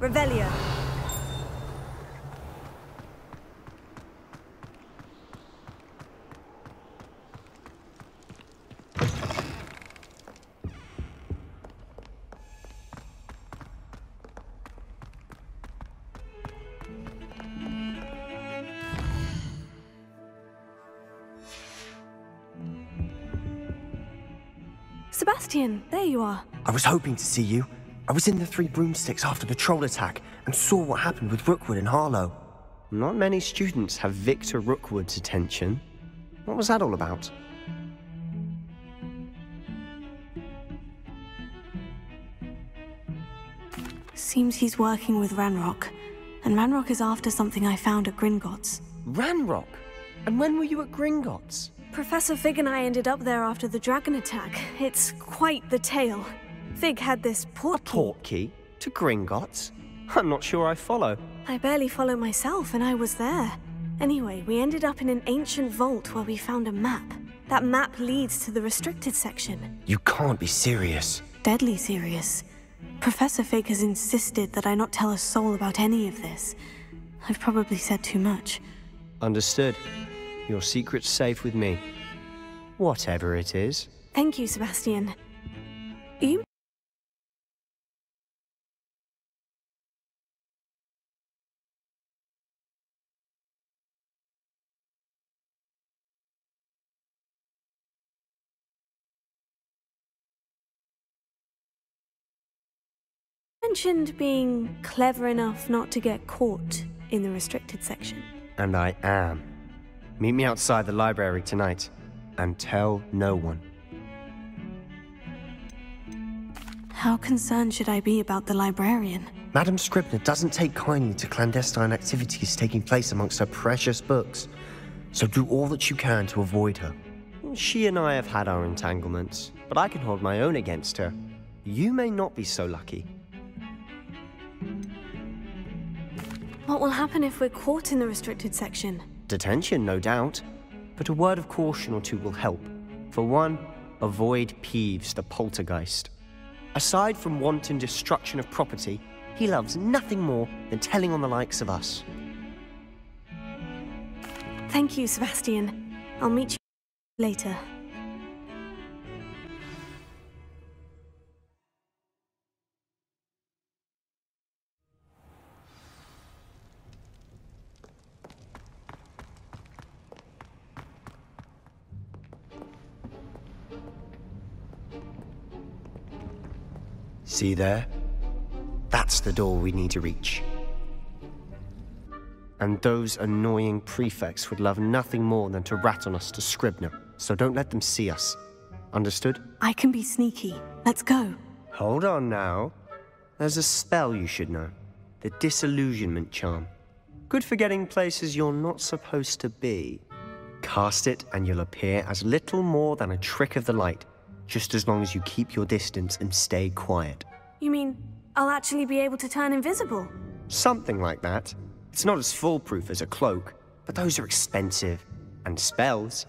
Revelio. Sebastian, there you are. I was hoping to see you. I was in the Three Broomsticks after the troll attack and saw what happened with Rookwood and Harlow. Not many students have Victor Rookwood's attention. What was that all about? Seems he's working with Ranrock. And Ranrock is after something I found at Gringotts. Ranrock? And when were you at Gringotts? Professor Fig and I ended up there after the dragon attack. It's quite the tale. Fig had this portkey. A portkey? To Gringotts? I'm not sure I follow. I barely follow myself, and I was there. Anyway, we ended up in an ancient vault where we found a map. That map leads to the restricted section. You can't be serious. Deadly serious. Professor Fig has insisted that I not tell a soul about any of this. I've probably said too much. Understood. Your secret's safe with me. Whatever it is. Thank you, Sebastian. You mentioned being clever enough not to get caught in the restricted section. And I am. Meet me outside the library tonight, and tell no one. How concerned should I be about the librarian? Madam Scribner doesn't take kindly to clandestine activities taking place amongst her precious books, so do all that you can to avoid her. She and I have had our entanglements, but I can hold my own against her. You may not be so lucky. What will happen if we're caught in the restricted section? Detention, no doubt. But a word of caution or two will help. For one, avoid Peeves, the poltergeist. Aside from wanton destruction of property, he loves nothing more than telling on the likes of us. Thank you, Sebastian. I'll meet you later. See there? That's the door we need to reach. And those annoying prefects would love nothing more than to rat on us to Scribner, so don't let them see us. Understood? I can be sneaky. Let's go. Hold on now. There's a spell you should know. The Disillusionment Charm. Good for getting places you're not supposed to be. Cast it and you'll appear as little more than a trick of the light, just as long as you keep your distance and stay quiet. You mean I'll actually be able to turn invisible? Something like that. It's not as foolproof as a cloak, but those are expensive. And spells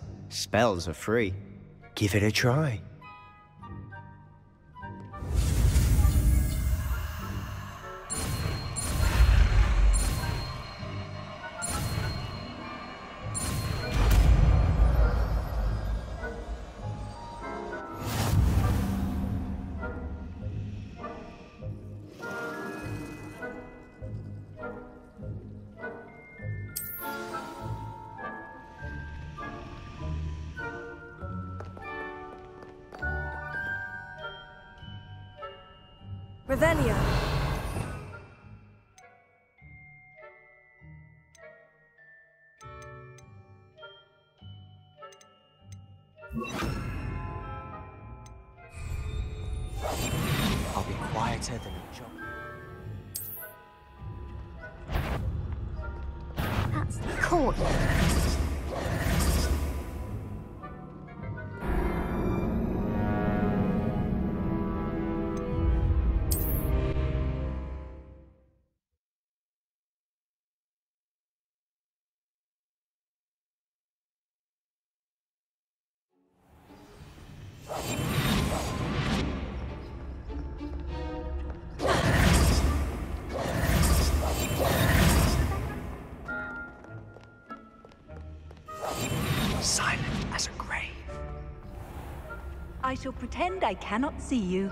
are free. Give it a try. Revelio. I'll be quieter than a job. That's the court. silent as a grave. I shall pretend I cannot see you.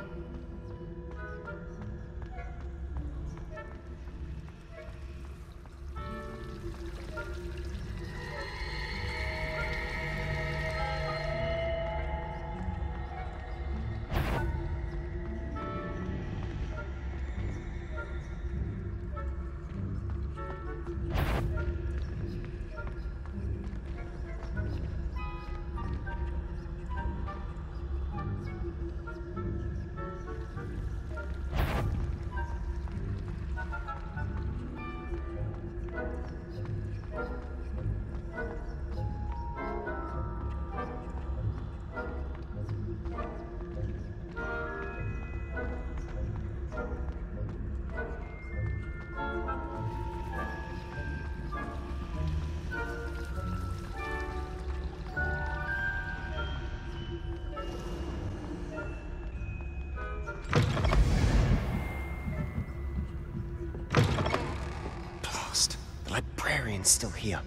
Librarian's still here.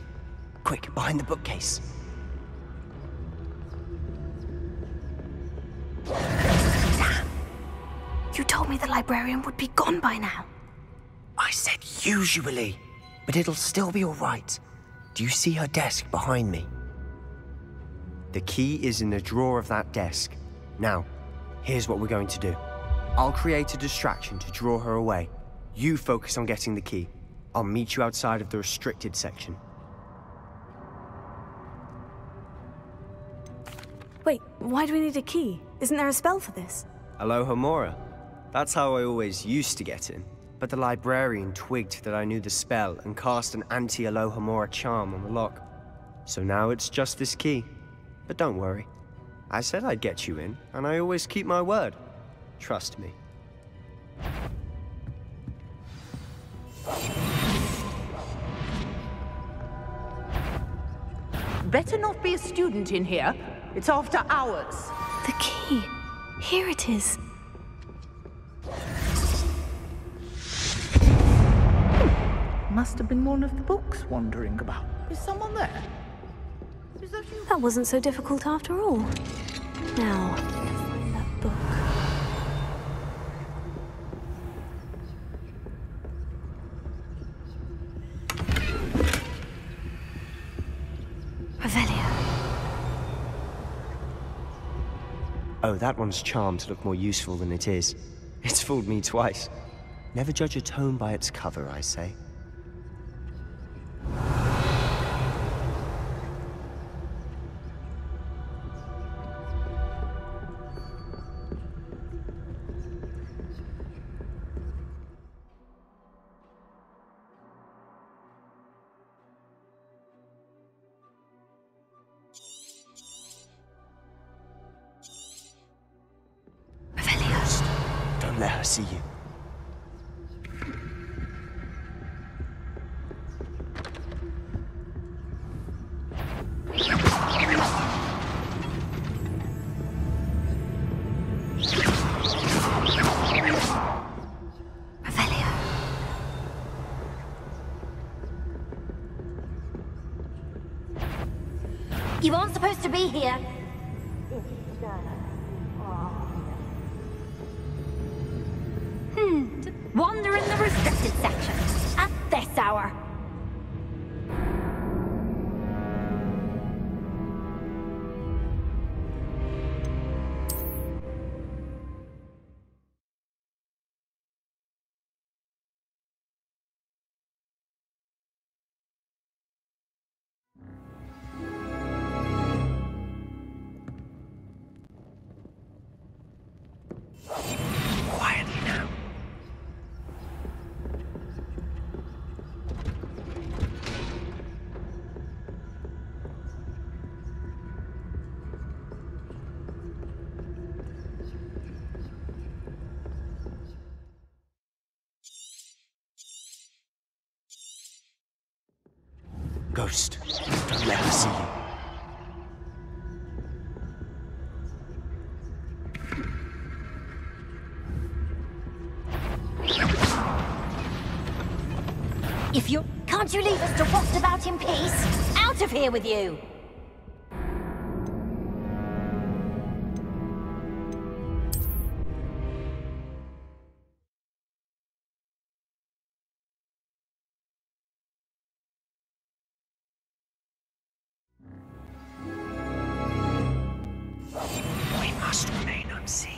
Quick, behind the bookcase. Damn! You told me the librarian would be gone by now. I said usually, but it'll still be all right. Do you see her desk behind me? The key is in the drawer of that desk. Now, here's what we're going to do. I'll create a distraction to draw her away. You focus on getting the key. I'll meet you outside of the restricted section. Wait, why do we need a key? Isn't there a spell for this? Alohomora. That's how I always used to get in. But the librarian twigged that I knew the spell and cast an anti-Alohomora charm on the lock. So now it's just this key. But don't worry. I said I'd get you in, and I always keep my word. Trust me. Better not be a student in here. It's after hours. The key. Here it is. Must have been one of the books wandering about. Is someone there? Is that you? That wasn't so difficult after all. Now, find that book. Oh, that one's charmed to look more useful than it is. It's fooled me twice. Never judge a tome by its cover, I say. Don't let her see you. You aren't supposed to be here. Wander in the restricted section at this hour. Quietly now. Ghost, don't let her see you. If you... Can't you leave us to waft about in peace? Out of here with you! See.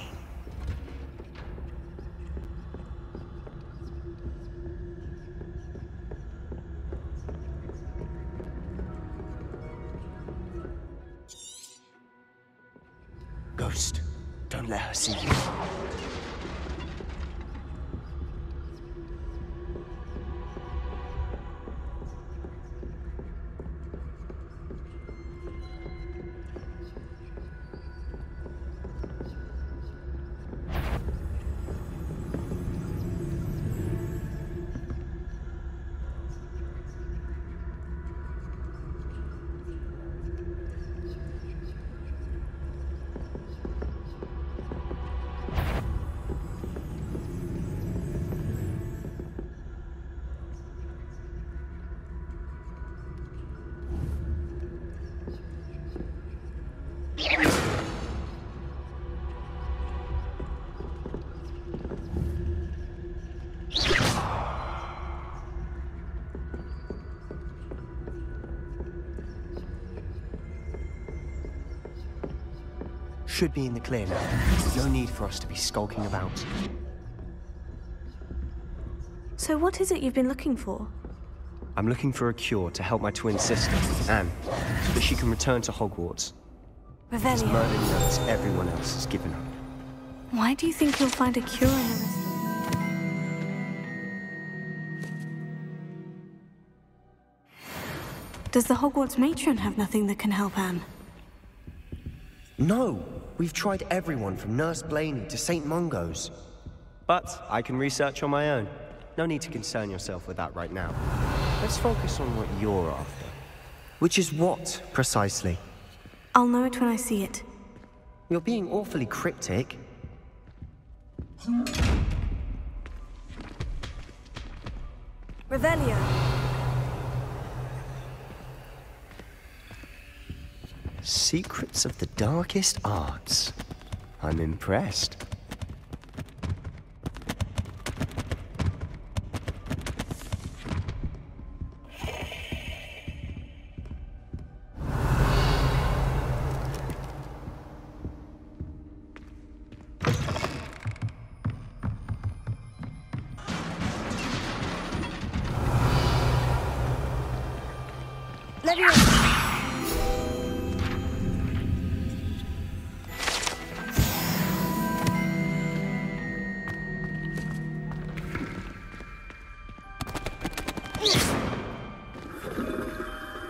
Ghost, don't let her see you. Should be in the clear now. No need for us to be skulking about. So what is it you've been looking for? I'm looking for a cure to help my twin sister, Anne, so that she can return to Hogwarts. This Revelio. murder notes everyone else has given up. Why do you think you'll find a cure in the rest? Does the Hogwarts matron have nothing that can help Anne? No! We've tried everyone from Nurse Blaney to St. Mungo's. But I can research on my own. No need to concern yourself with that right now. Let's focus on what you're after. Which is what, precisely? I'll know it when I see it. You're being awfully cryptic. Revelio. Secrets of the darkest arts. I'm impressed.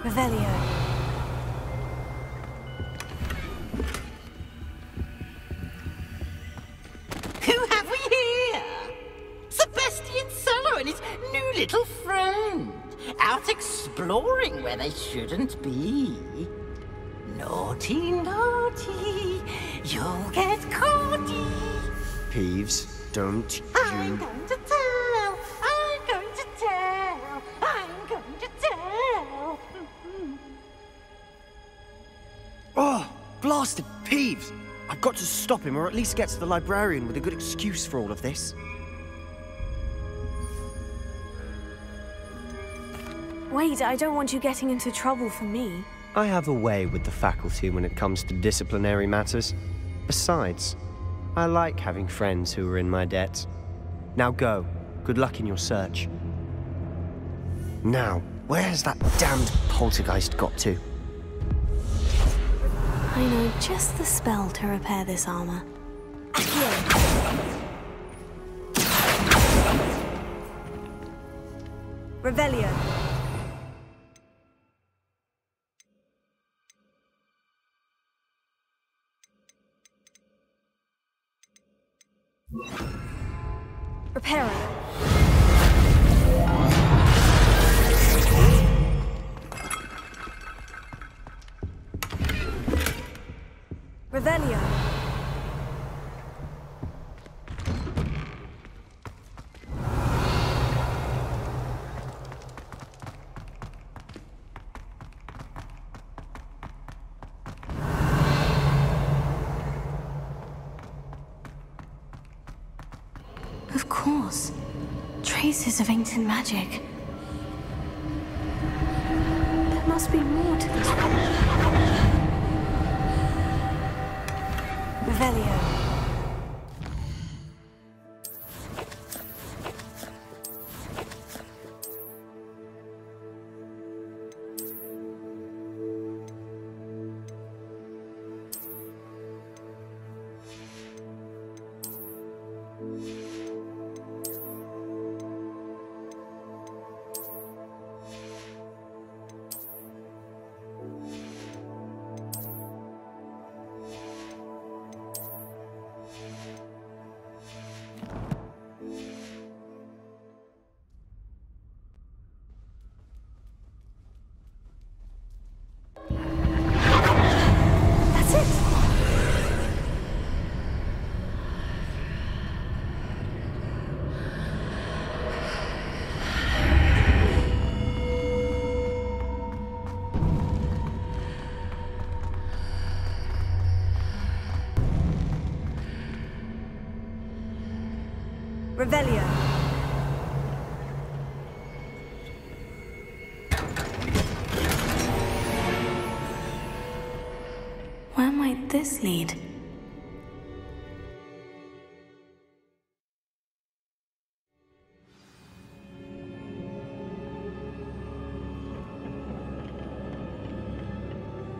Revelio. Who have we here? Sebastian Solo and his new little friend, out exploring where they shouldn't be. Naughty, naughty, you'll get caughty. Peeves, don't I'm you... going to tell, I'm going to tell, I'm going to tell. Oh, blasted Peeves! I've got to stop him, or at least get to the librarian with a good excuse for all of this. Wait, I don't want you getting into trouble for me. I have a way with the faculty when it comes to disciplinary matters. Besides, I like having friends who are in my debt. Now go. Good luck in your search. Now, where's that damned poltergeist got to? I know just the spell to repair this armor. Revelio. Reparo. Revelio. Of course. Traces of ancient magic. There must be more to this one. Revelio. Revelio. Where might this lead?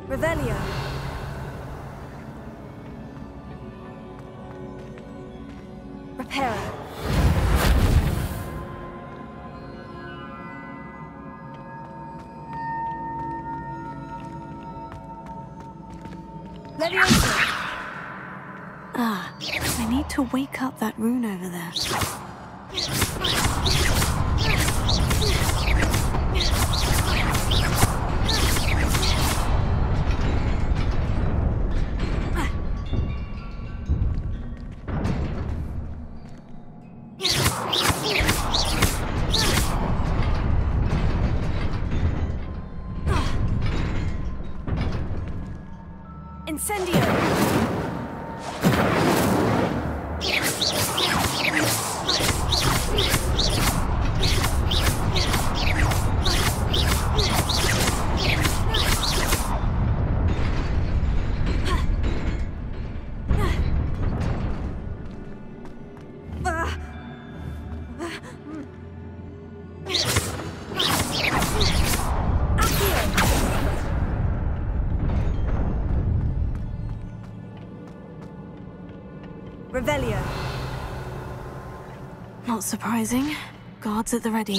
Revelio. Reparo. Leviosa. Ah, I need to wake up that rune over there. Incendio! Revelio. Not surprising. Guards at the ready.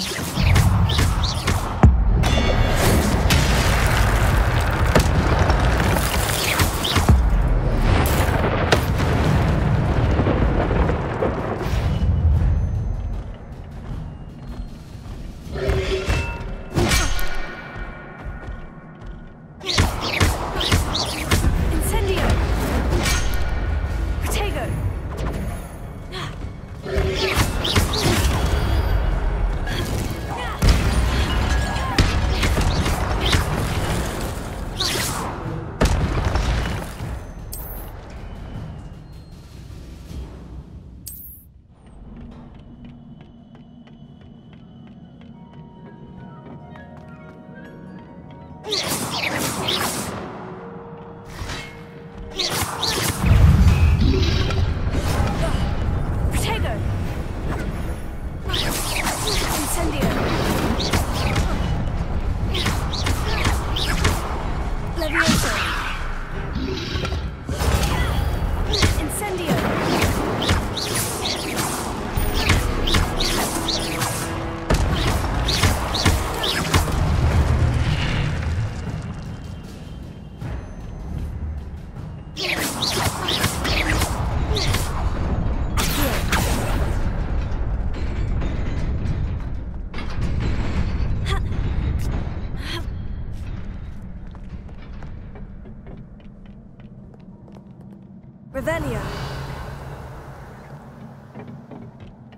Revelio.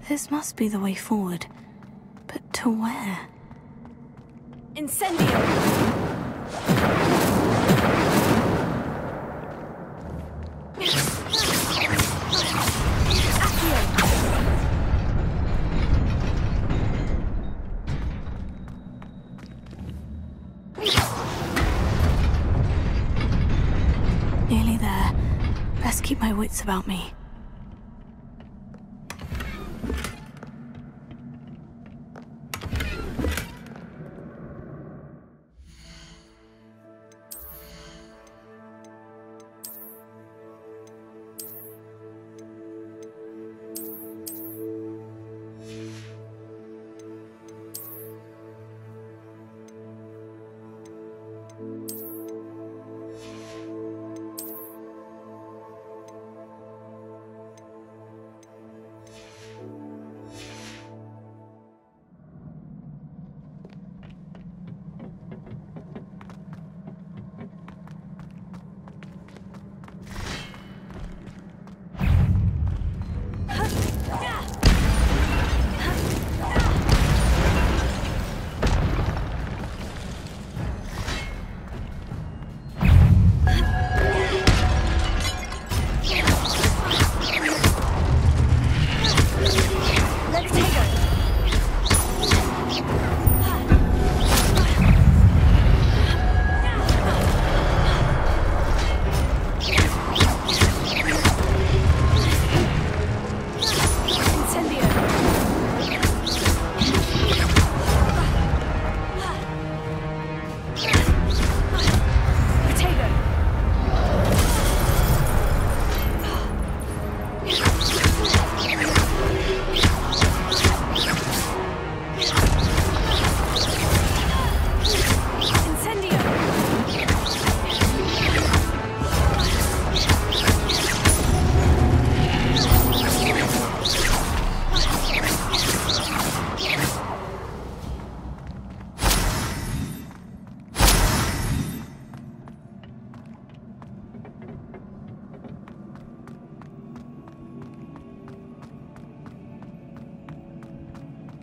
This must be the way forward. But to where? Incendio! Nearly there. Best keep my wits about me.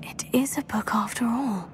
It is a book after all.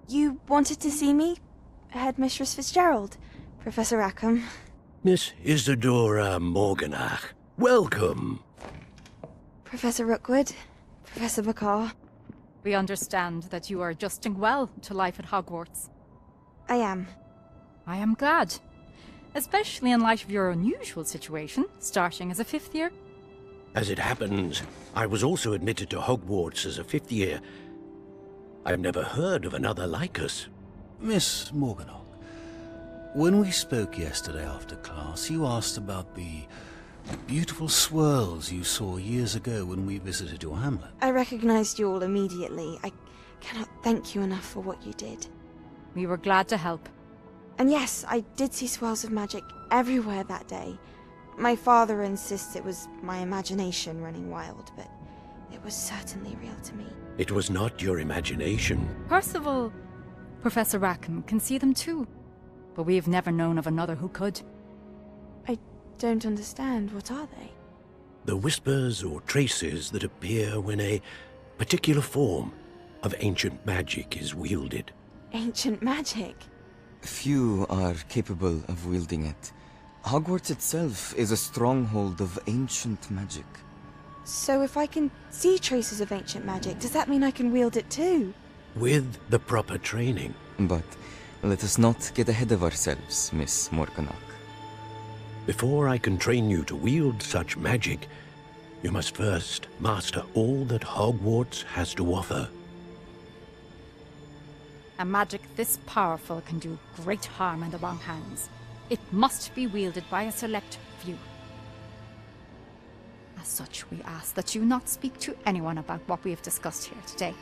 You wanted to see me? Headmistress Fitzgerald, Professor Rackham. Miss Isadora Morganach, welcome. Professor Rookwood, Professor McCaw. We understand that you are adjusting well to life at Hogwarts. I am. I am glad. Especially in light of your unusual situation, starting as a 5th year. As it happens, I was also admitted to Hogwarts as a 5th year. I've never heard of another like us. Miss Morganach, when we spoke yesterday after class, you asked about the beautiful swirls you saw years ago when we visited your hamlet. I recognized you all immediately. I cannot thank you enough for what you did. We were glad to help. And yes, I did see swirls of magic everywhere that day. My father insists it was my imagination running wild, but it was certainly real to me. It was not your imagination. Percival, Professor Rackham can see them too, but we have never known of another who could. I don't understand. What are they? The whispers or traces that appear when a particular form of ancient magic is wielded. Ancient magic? Few are capable of wielding it. Hogwarts itself is a stronghold of ancient magic. So if I can see traces of ancient magic, does that mean I can wield it too? With the proper training. But let us not get ahead of ourselves, Miss Morganach. Before I can train you to wield such magic, you must first master all that Hogwarts has to offer. A magic this powerful can do great harm in the wrong hands. It must be wielded by a select few. As such, we ask that you not speak to anyone about what we have discussed here today.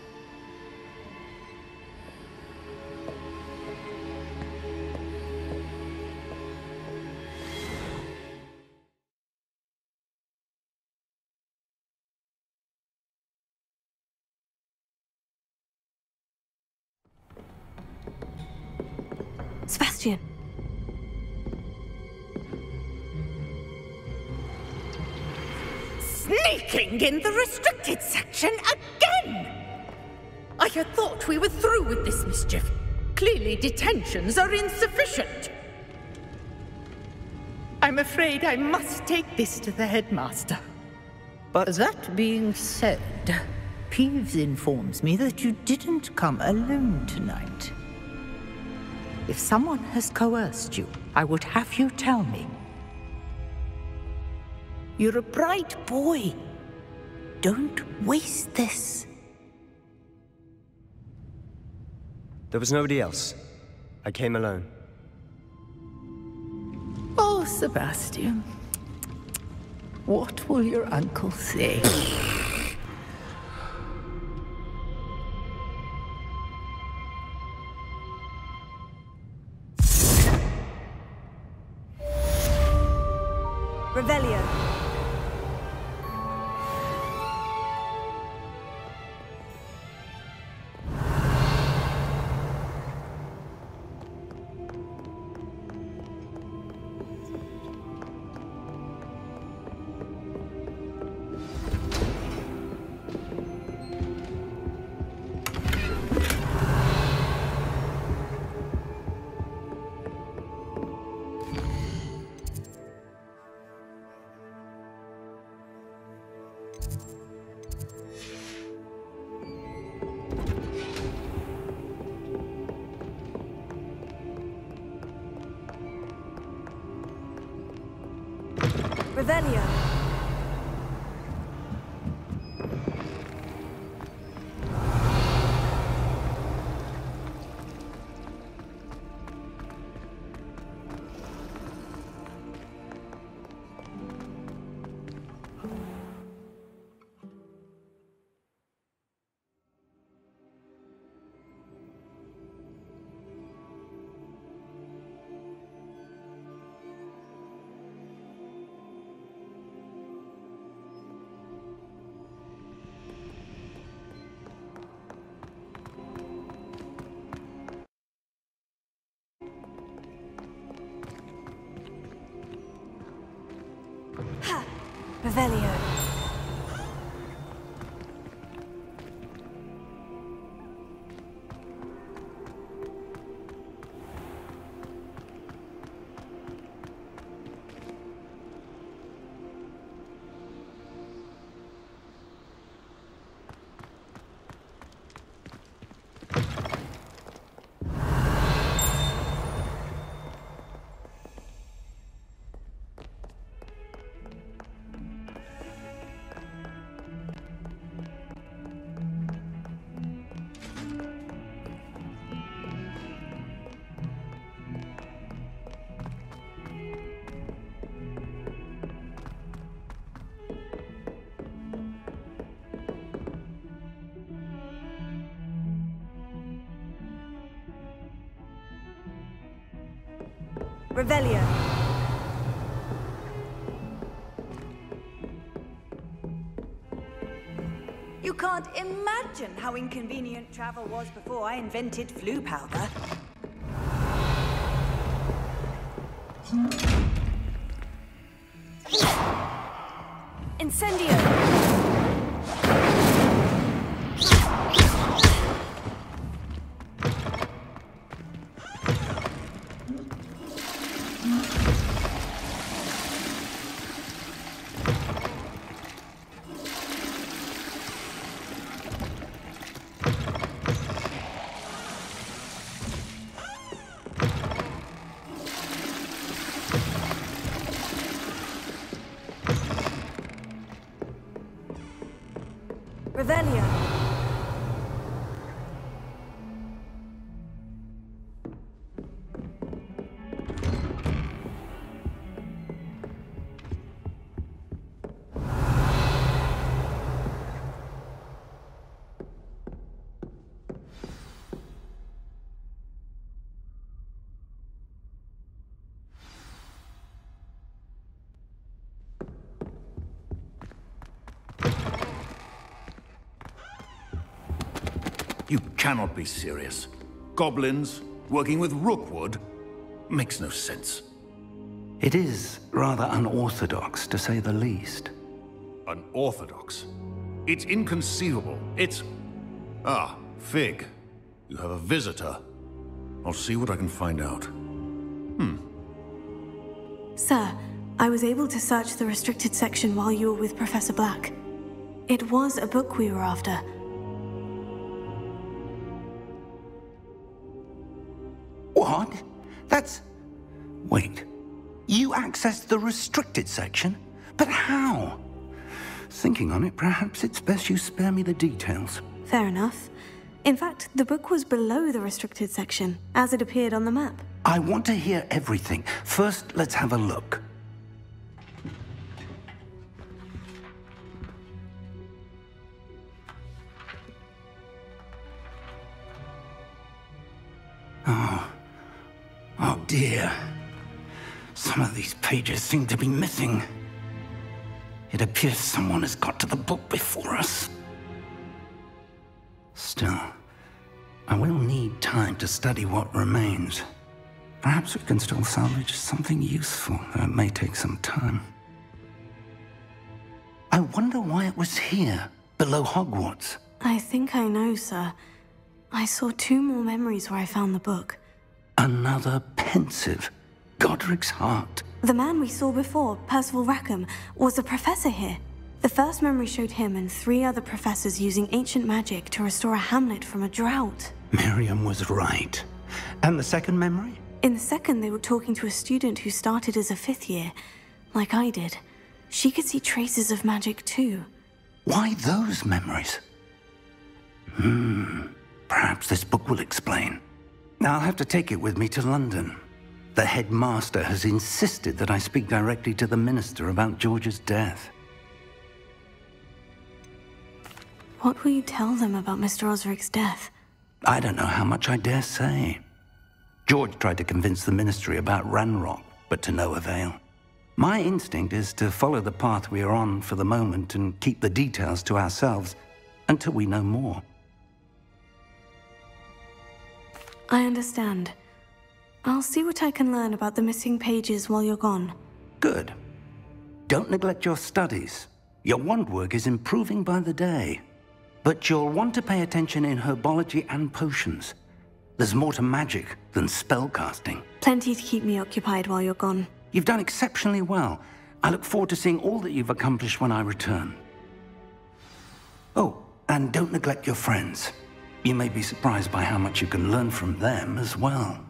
Sebastian. Sneaking in the restricted section again! I had thought we were through with this mischief. Clearly detentions are insufficient. I'm afraid I must take this to the headmaster. But that being said, Peeves informs me that you didn't come alone tonight. If someone has coerced you, I would have you tell me. You're a bright boy. Don't waste this. there was nobody else. I came alone. Oh, Sebastian. What will your uncle say? Revelio. Revelio. Ha! Revelio. Revelio. You can't imagine how inconvenient travel was before I invented flu powder. Incendio. You cannot be serious. Goblins working with Rookwood makes no sense. It is rather unorthodox, to say the least. Unorthodox? It's inconceivable. It's... Ah, Fig. You have a visitor. I'll see what I can find out. Sir, I was able to search the restricted section while you were with Professor Black. It was a book we were after. What? That's... Wait. You accessed the restricted section? But how? Thinking on it, perhaps it's best you spare me the details. Fair enough. In fact, the book was below the restricted section, as it appeared on the map. I want to hear everything. First, let's have a look. Oh dear. Some of these pages seem to be missing. It appears someone has got to the book before us. Still, I will need time to study what remains. Perhaps we can still salvage something useful, though it may take some time. I wonder why it was here, below Hogwarts. I think I know, sir. I saw 2 more memories where I found the book. Another pensive. Godric's heart. The man we saw before, Percival Rackham, was a professor here. The first memory showed him and 3 other professors using ancient magic to restore a hamlet from a drought. Miriam was right. And the second memory? In the second, they were talking to a student who started as a 5th year, like I did. She could see traces of magic too. Why those memories? Perhaps this book will explain. I'll have to take it with me to London. The headmaster has insisted that I speak directly to the minister about George's death. What will you tell them about Mr. Osric's death? I don't know how much I dare say. George tried to convince the ministry about Ranrock, but to no avail. My instinct is to follow the path we are on for the moment and keep the details to ourselves until we know more. I understand. I'll see what I can learn about the missing pages while you're gone. Good. Don't neglect your studies. Your wand work is improving by the day. But you'll want to pay attention in herbology and potions. There's more to magic than spellcasting. Plenty to keep me occupied while you're gone. You've done exceptionally well. I look forward to seeing all that you've accomplished when I return. Oh, and don't neglect your friends. You may be surprised by how much you can learn from them as well.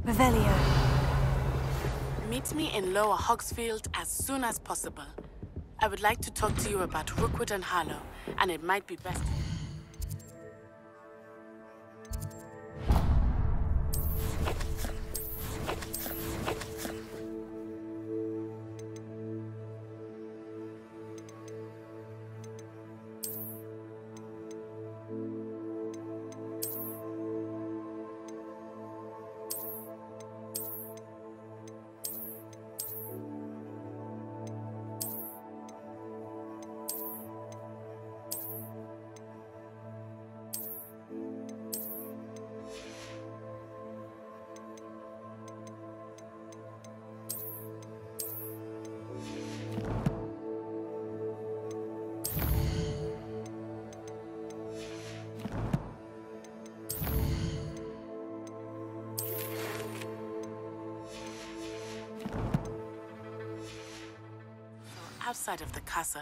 Revelio. Meet me in Lower Hogsfield as soon as possible. I would like to talk to you about Rookwood and Harlow, and it might be best... outside of the castle.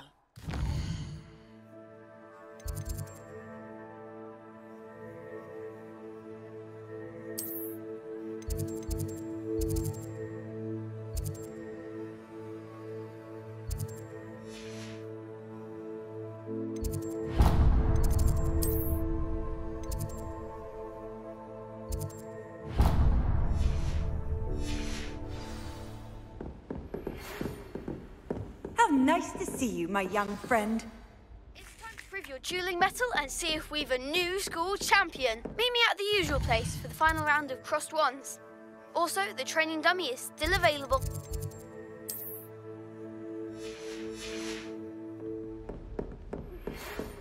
see you, my young friend. It's time to prove your dueling mettle and see if we've a new school champion. Meet me at the usual place for the final round of crossed wands. Also, the training dummy is still available.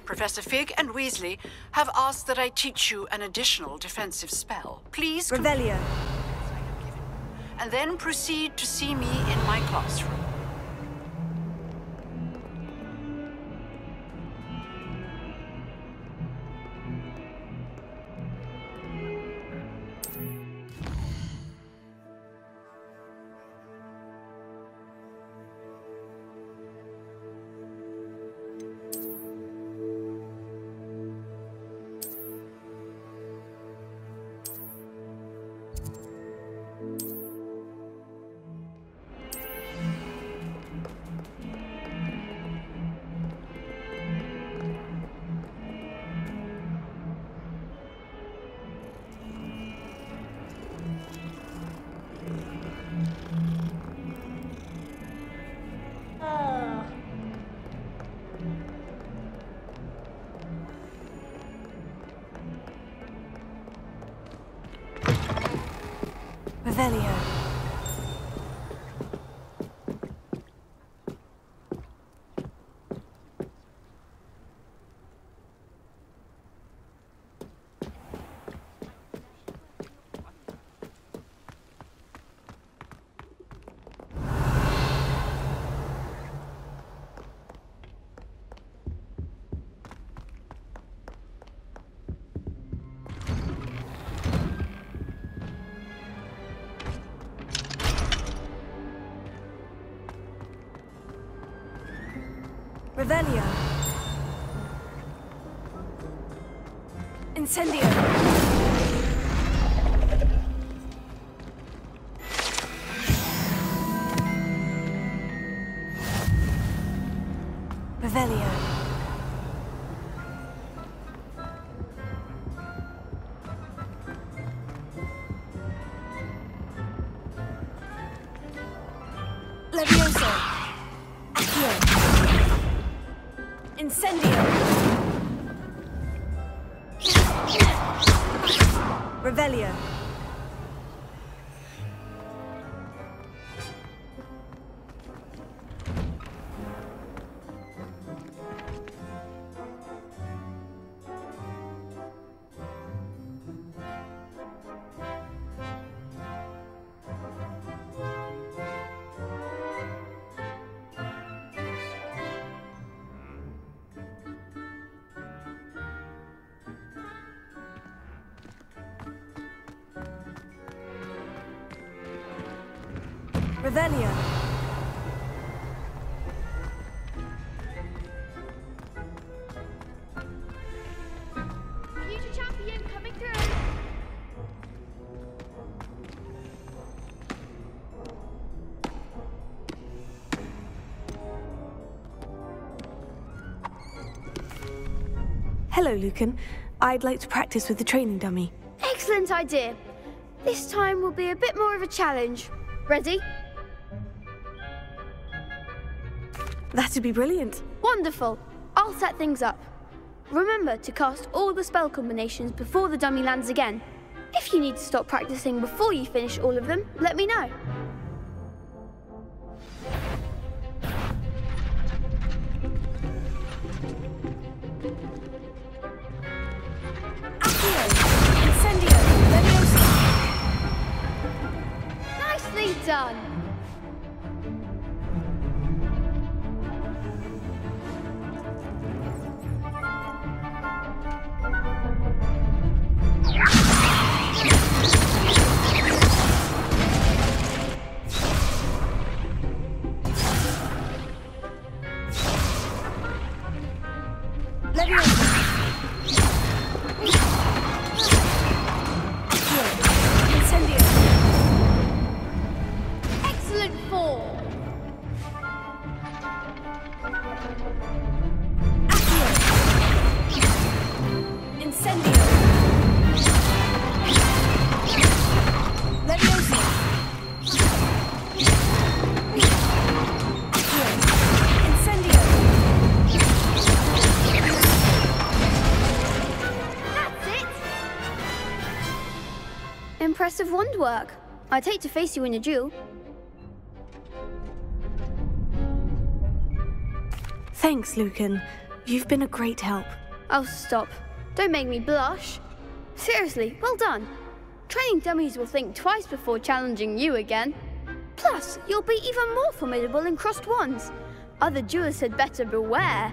Professor Fig and Weasley have asked that I teach you an additional defensive spell. Please... Revelio. And then proceed to see me in my classroom. Revelio. Revelio. Incendio. Revelio. Levioso. Accio. Incendio. Revelio. Revelio. Future champion coming through. Hello, Lucan. I'd like to practice with the training dummy. Excellent idea. This time will be a bit more of a challenge. Ready? That'd be brilliant. Wonderful. I'll set things up. Remember to cast all the spell combinations before the dummy lands again. If you need to stop practicing before you finish all of them, let me know. Incendio. Levioso. Nicely done. Levioso. Incendio. Excellent form. Incendio. Levioso. Incendio. impressive wand work. I'd hate to face you in a duel. Thanks, Lucan. You've been a great help. Oh, stop. Don't make me blush. Seriously, well done. Training dummies will think twice before challenging you again. Plus, you'll be even more formidable in crossed wands. Other duelists had better beware.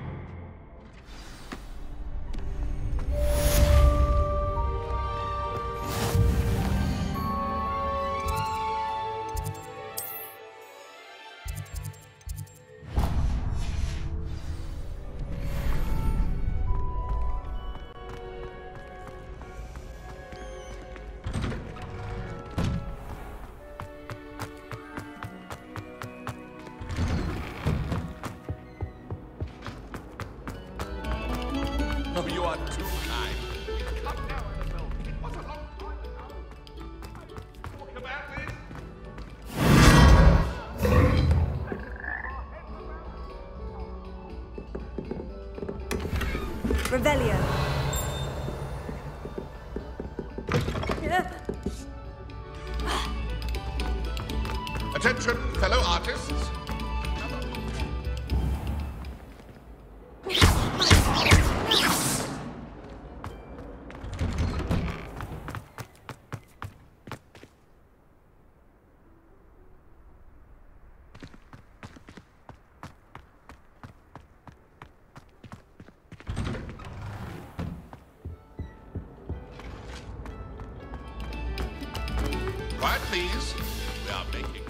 Oh, you are too kind. Come now, Annabelle. What a long time now. Talk about this. Revelio. Attention, fellow artists. Quiet, please. We are making.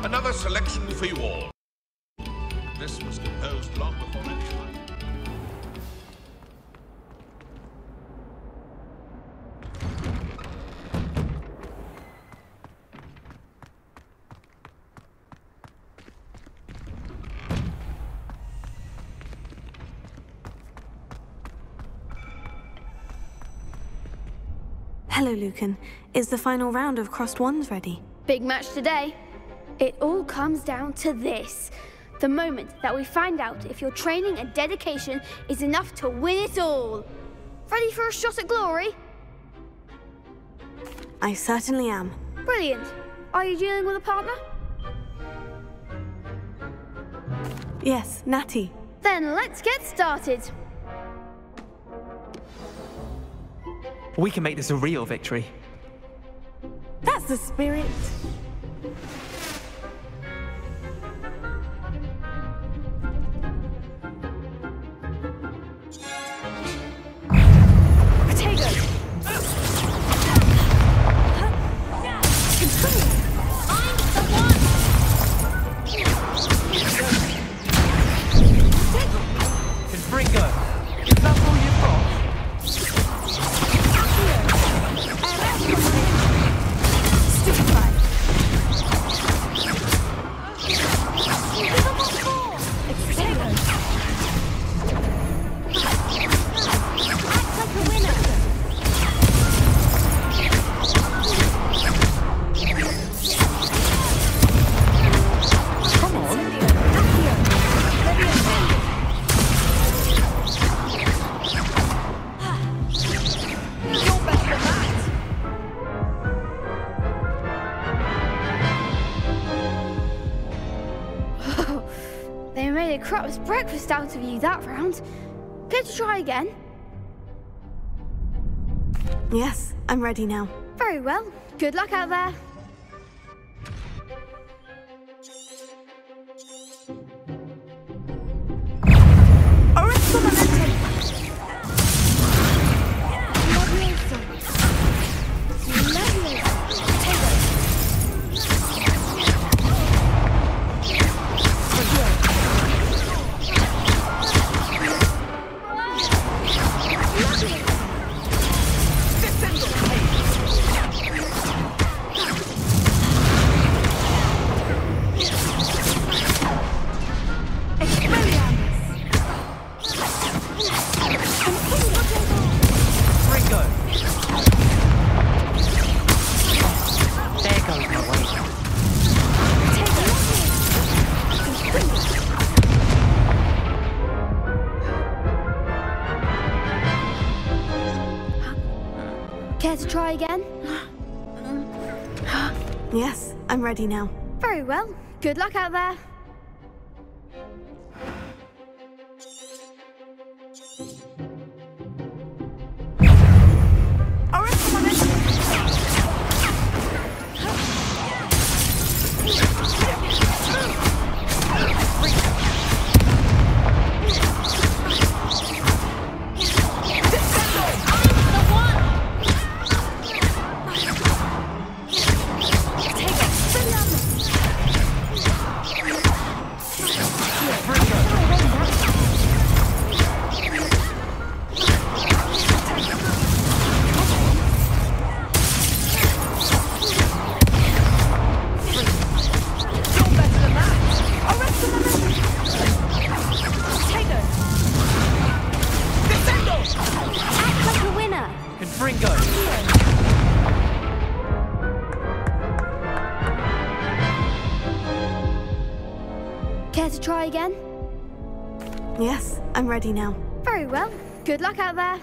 Another selection for you all. This was composed long before any time. Hello, Lucan. Is the final round of crossed wands ready? Big match today. It all comes down to this. The moment that we find out if your training and dedication is enough to win it all. Ready for a shot at glory? I certainly am. Brilliant. Are you dealing with a partner? Yes, Natty. Then let's get started. We can make this a real victory. That's the spirit. Crap's breakfast out of you that round. Care to try again? Yes, I'm ready now. Very well. Good luck out there. Care to try again? Yes, I'm ready now. Very well. Good luck out there. Care to try again? Yes, I'm ready now. Very well. Good luck out there.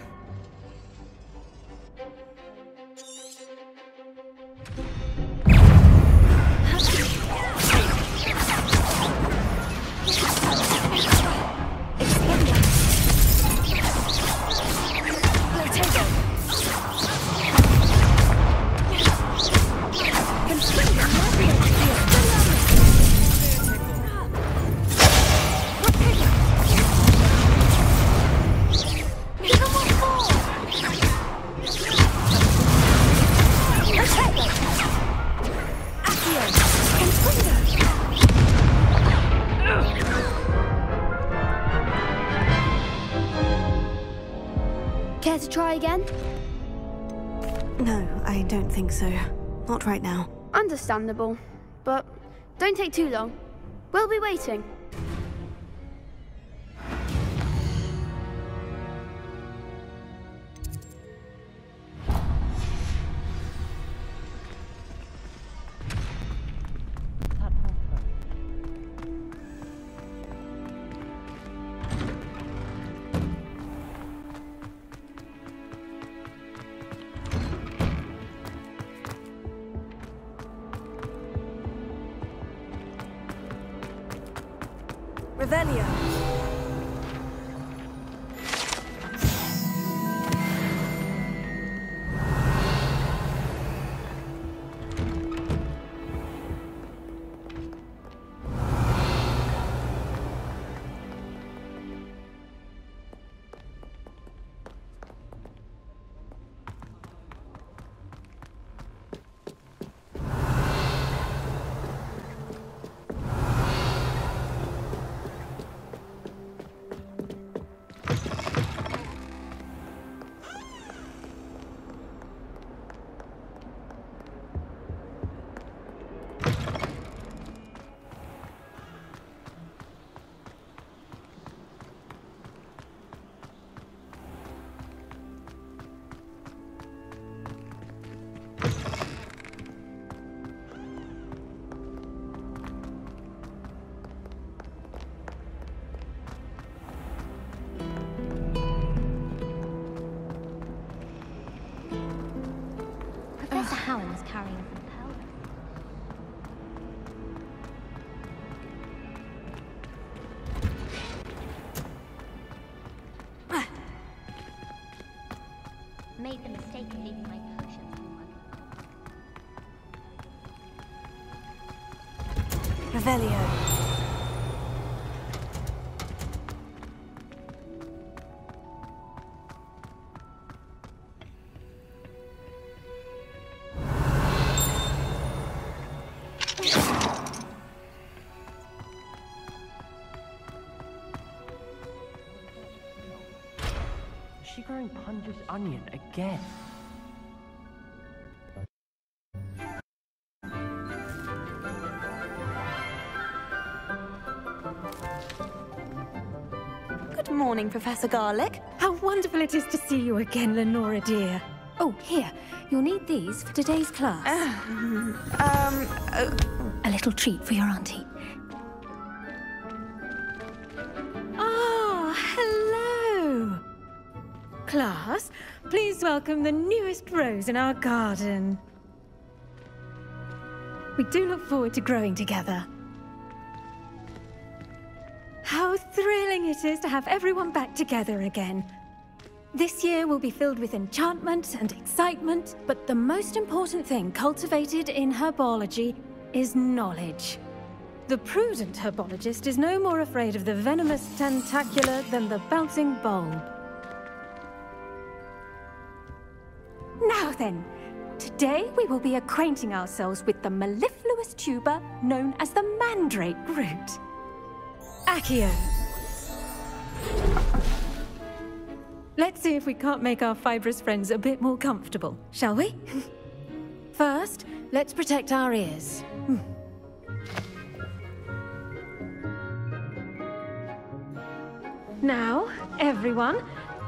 Care to try again? No, I don't think so. Not right now. Understandable. But don't take too long. We'll be waiting. Revelio. Professor Howland is carrying some powder. Made the mistake of leaving my potions for one. Revelio. Is she growing Punja's onion again? Good morning, Professor Garlick. How wonderful it is to see you again, Lenora dear. Oh, here. You'll need these for today's class. A little treat for your auntie. Ah, hello. Class, please welcome the newest rose in our garden. We do look forward to growing together. How thrilling it is to have everyone back together again. This year will be filled with enchantment and excitement, but the most important thing cultivated in herbology is knowledge. The prudent herbologist is no more afraid of the venomous tentacula than the bouncing bulb. Now then, today we will be acquainting ourselves with the mellifluous tuber known as the mandrake root. Accio. Let's see if we can't make our fibrous friends a bit more comfortable, shall we? First, let's protect our ears. Now, everyone,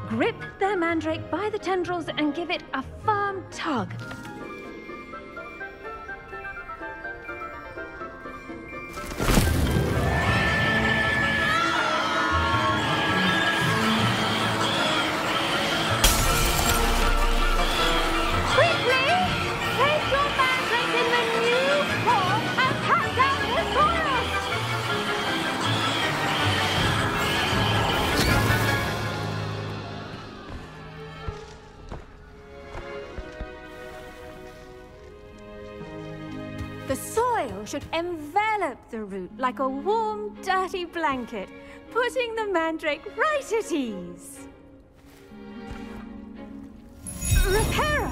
grip their mandrake by the tendrils and give it a firm tug. The soil should envelop the root like a warm, dirty blanket, putting the mandrake right at ease. Reparo!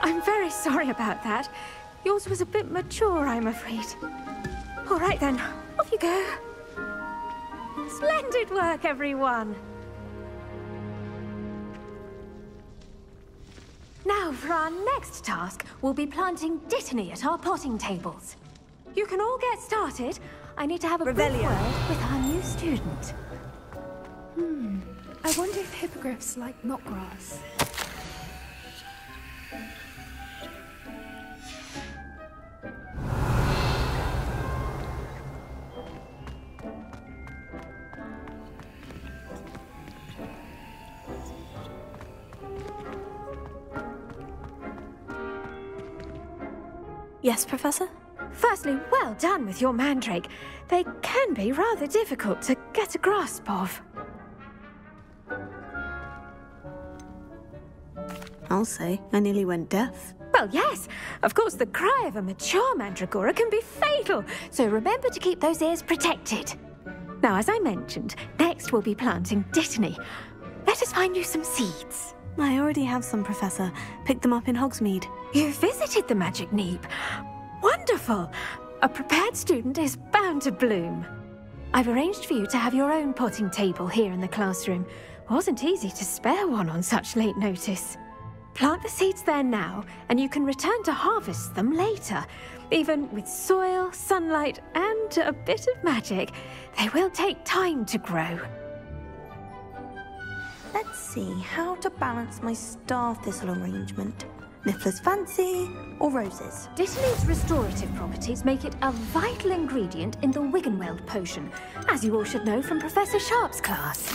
I'm very sorry about that. Yours was a bit mature, I'm afraid. All right then, off you go. Splendid work, everyone. Now, for our next task, we'll be planting dittany at our potting tables. You can all get started. I need to have a brief word with our new student. I wonder if hippogriffs like knotgrass. Yes, Professor? Firstly, well done with your mandrake. They can be rather difficult to get a grasp of. I'll say, I nearly went deaf. Well, yes. Of course, the cry of a mature mandragora can be fatal, so remember to keep those ears protected. Now, as I mentioned, next we'll be planting dittany. Let us find you some seeds. I already have some, Professor. Picked them up in Hogsmeade. You visited the Magic Neep. Wonderful! A prepared student is bound to bloom. I've arranged for you to have your own potting table here in the classroom. Wasn't easy to spare one on such late notice. Plant the seeds there now, and you can return to harvest them later. Even with soil, sunlight, and a bit of magic, they will take time to grow. Let's see how to balance my star thistle arrangement. Niffler's fancy or roses? Dittany's restorative properties make it a vital ingredient in the Wiggenweld potion, as you all should know from Professor Sharp's class.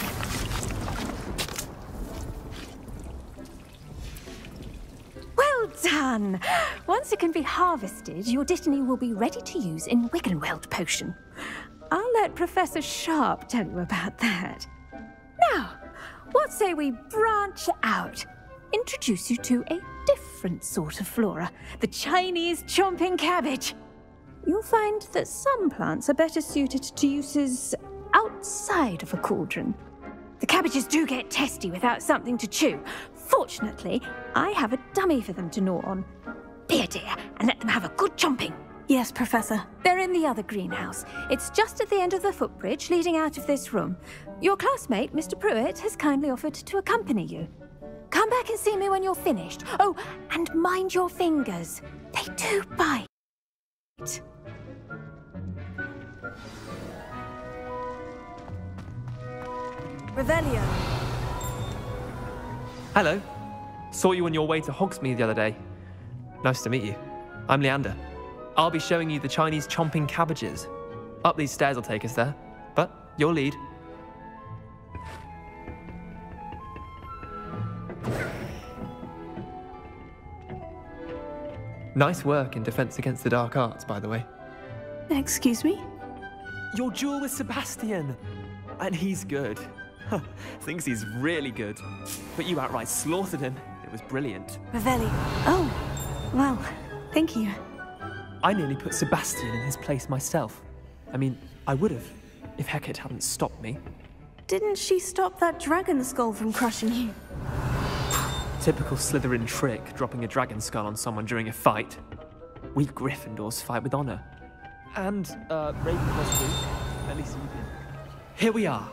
Well done! Once it can be harvested, your dittany will be ready to use in Wiggenweld potion. I'll let Professor Sharp tell you about that. Now, what say we branch out? Introduce you to a different sort of flora, the Chinese chomping cabbage. You'll find that some plants are better suited to uses outside of a cauldron. The cabbages do get testy without something to chew. Fortunately, I have a dummy for them to gnaw on. Be a dear and let them have a good chomping. Yes, Professor. They're in the other greenhouse. It's just at the end of the footbridge leading out of this room. Your classmate, Mr. Pruitt, has kindly offered to accompany you. Come back and see me when you're finished. Oh, and mind your fingers. They do bite. Revelio. Hello. Saw you on your way to Hogsmeade the other day. Nice to meet you. I'm Leander. I'll be showing you the Chinese chomping cabbages. Up these stairs will take us there, but you'll lead. Nice work in Defense Against the Dark Arts, by the way. Excuse me? Your duel with Sebastian! And he's good. Thinks he's really good. But you outright slaughtered him. It was brilliant. Revelli. Oh, well, thank you. I nearly put Sebastian in his place myself. I mean, I would have, if Hecate hadn't stopped me. Didn't she stop that dragon skull from crushing you? Typical Slytherin trick, dropping a dragon skull on someone during a fight. We Gryffindors fight with honor. And, Ravenclaws too. At least you did. Here we are,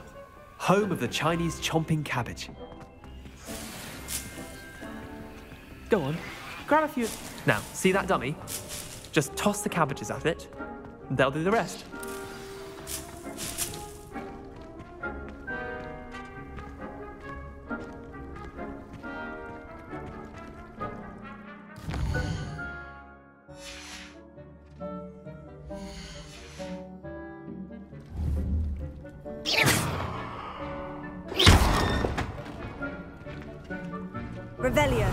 home of the Chinese chomping cabbage. Go on, grab a few. Now, see that dummy? Just toss the cabbages at it, and they'll do the rest. Revelio.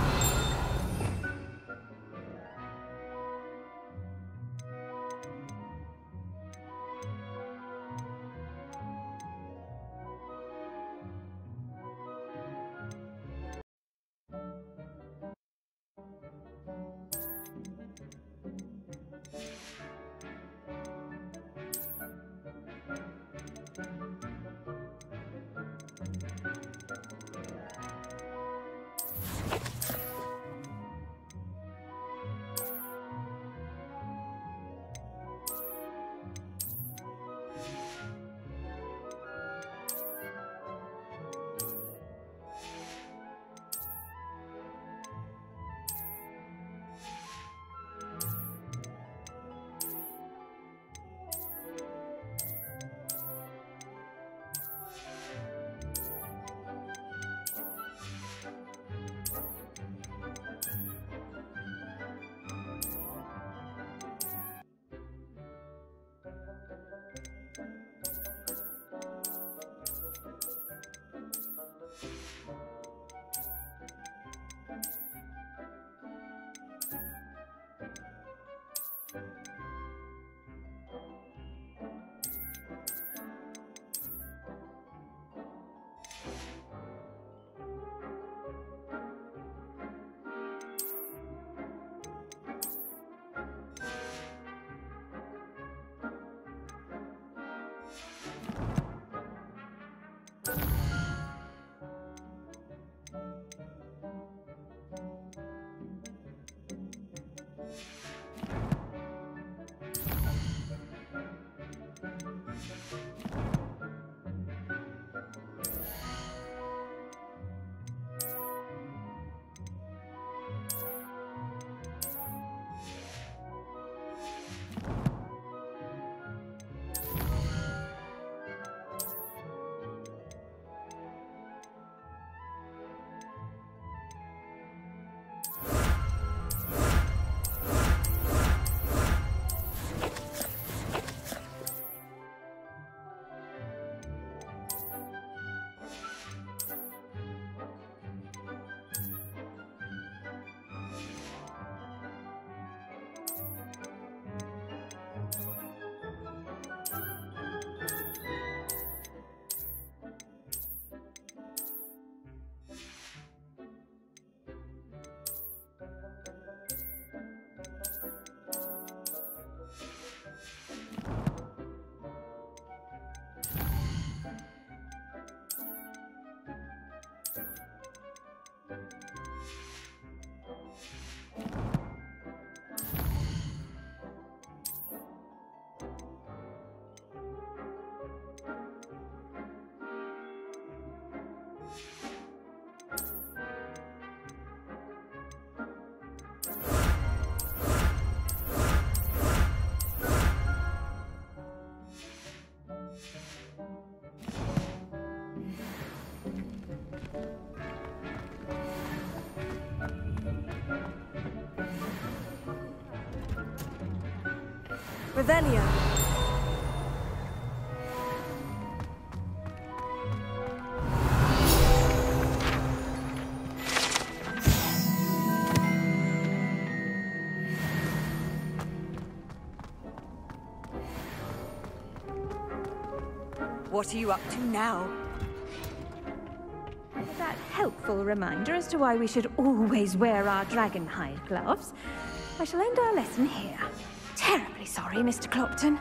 Revelio. What are you up to now? With that helpful reminder as to why we should always wear our dragonhide gloves, I shall end our lesson here. Terribly sorry, Mr. Clopton.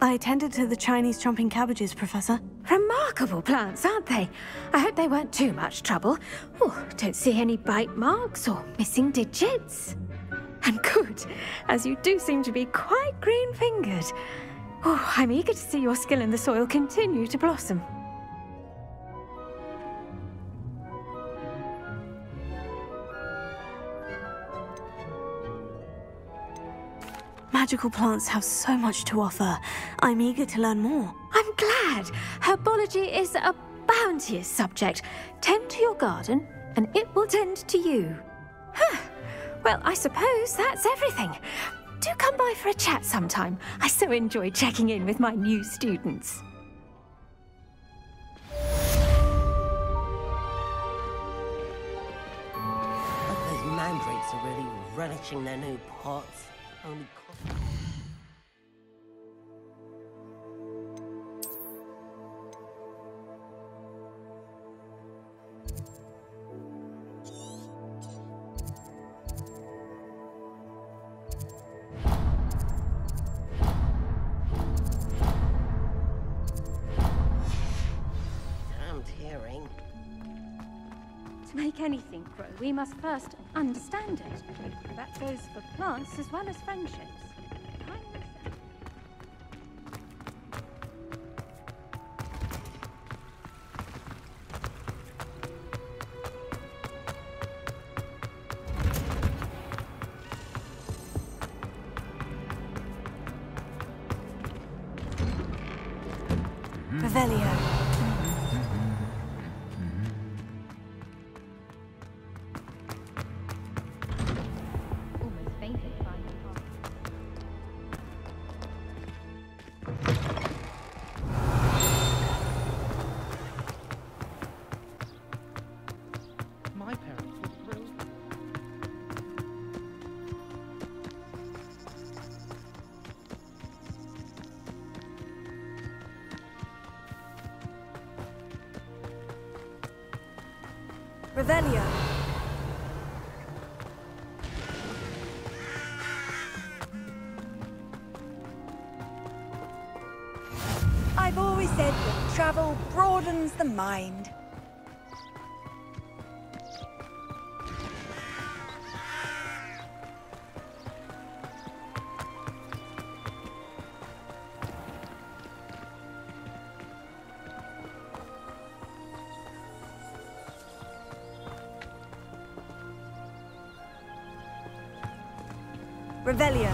I attended to the Chinese chomping cabbages, Professor. Remarkable plants, aren't they? I hope they weren't too much trouble. Oh, don't see any bite marks or missing digits. And good, as you do seem to be quite green-fingered. Oh, I'm eager to see your skill in the soil continue to blossom. Magical plants have so much to offer. I'm eager to learn more. I'm glad. Herbology is a bounteous subject. Tend to your garden, and it will tend to you. Huh. Well, I suppose that's everything. Do come by for a chat sometime. I so enjoy checking in with my new students. Those mandrakes are really relishing their new pots. Only hearing. To make anything grow, we must first understand it. That goes for plants as well as friendships. Revelio. My parents were thrilled. Revelio. I've always said that travel broadens the mind. Revelio.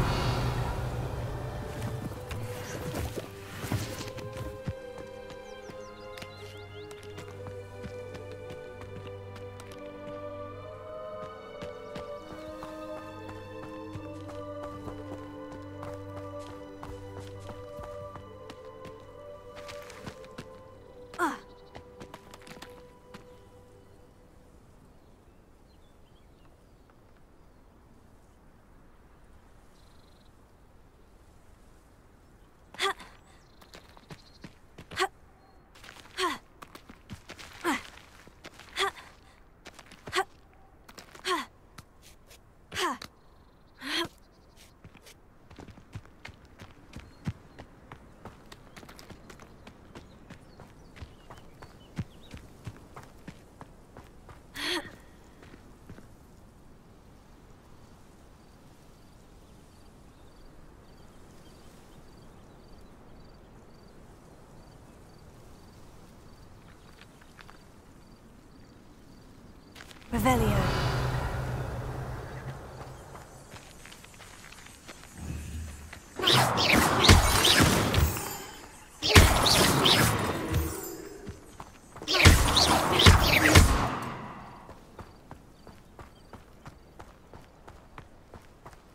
Revelio.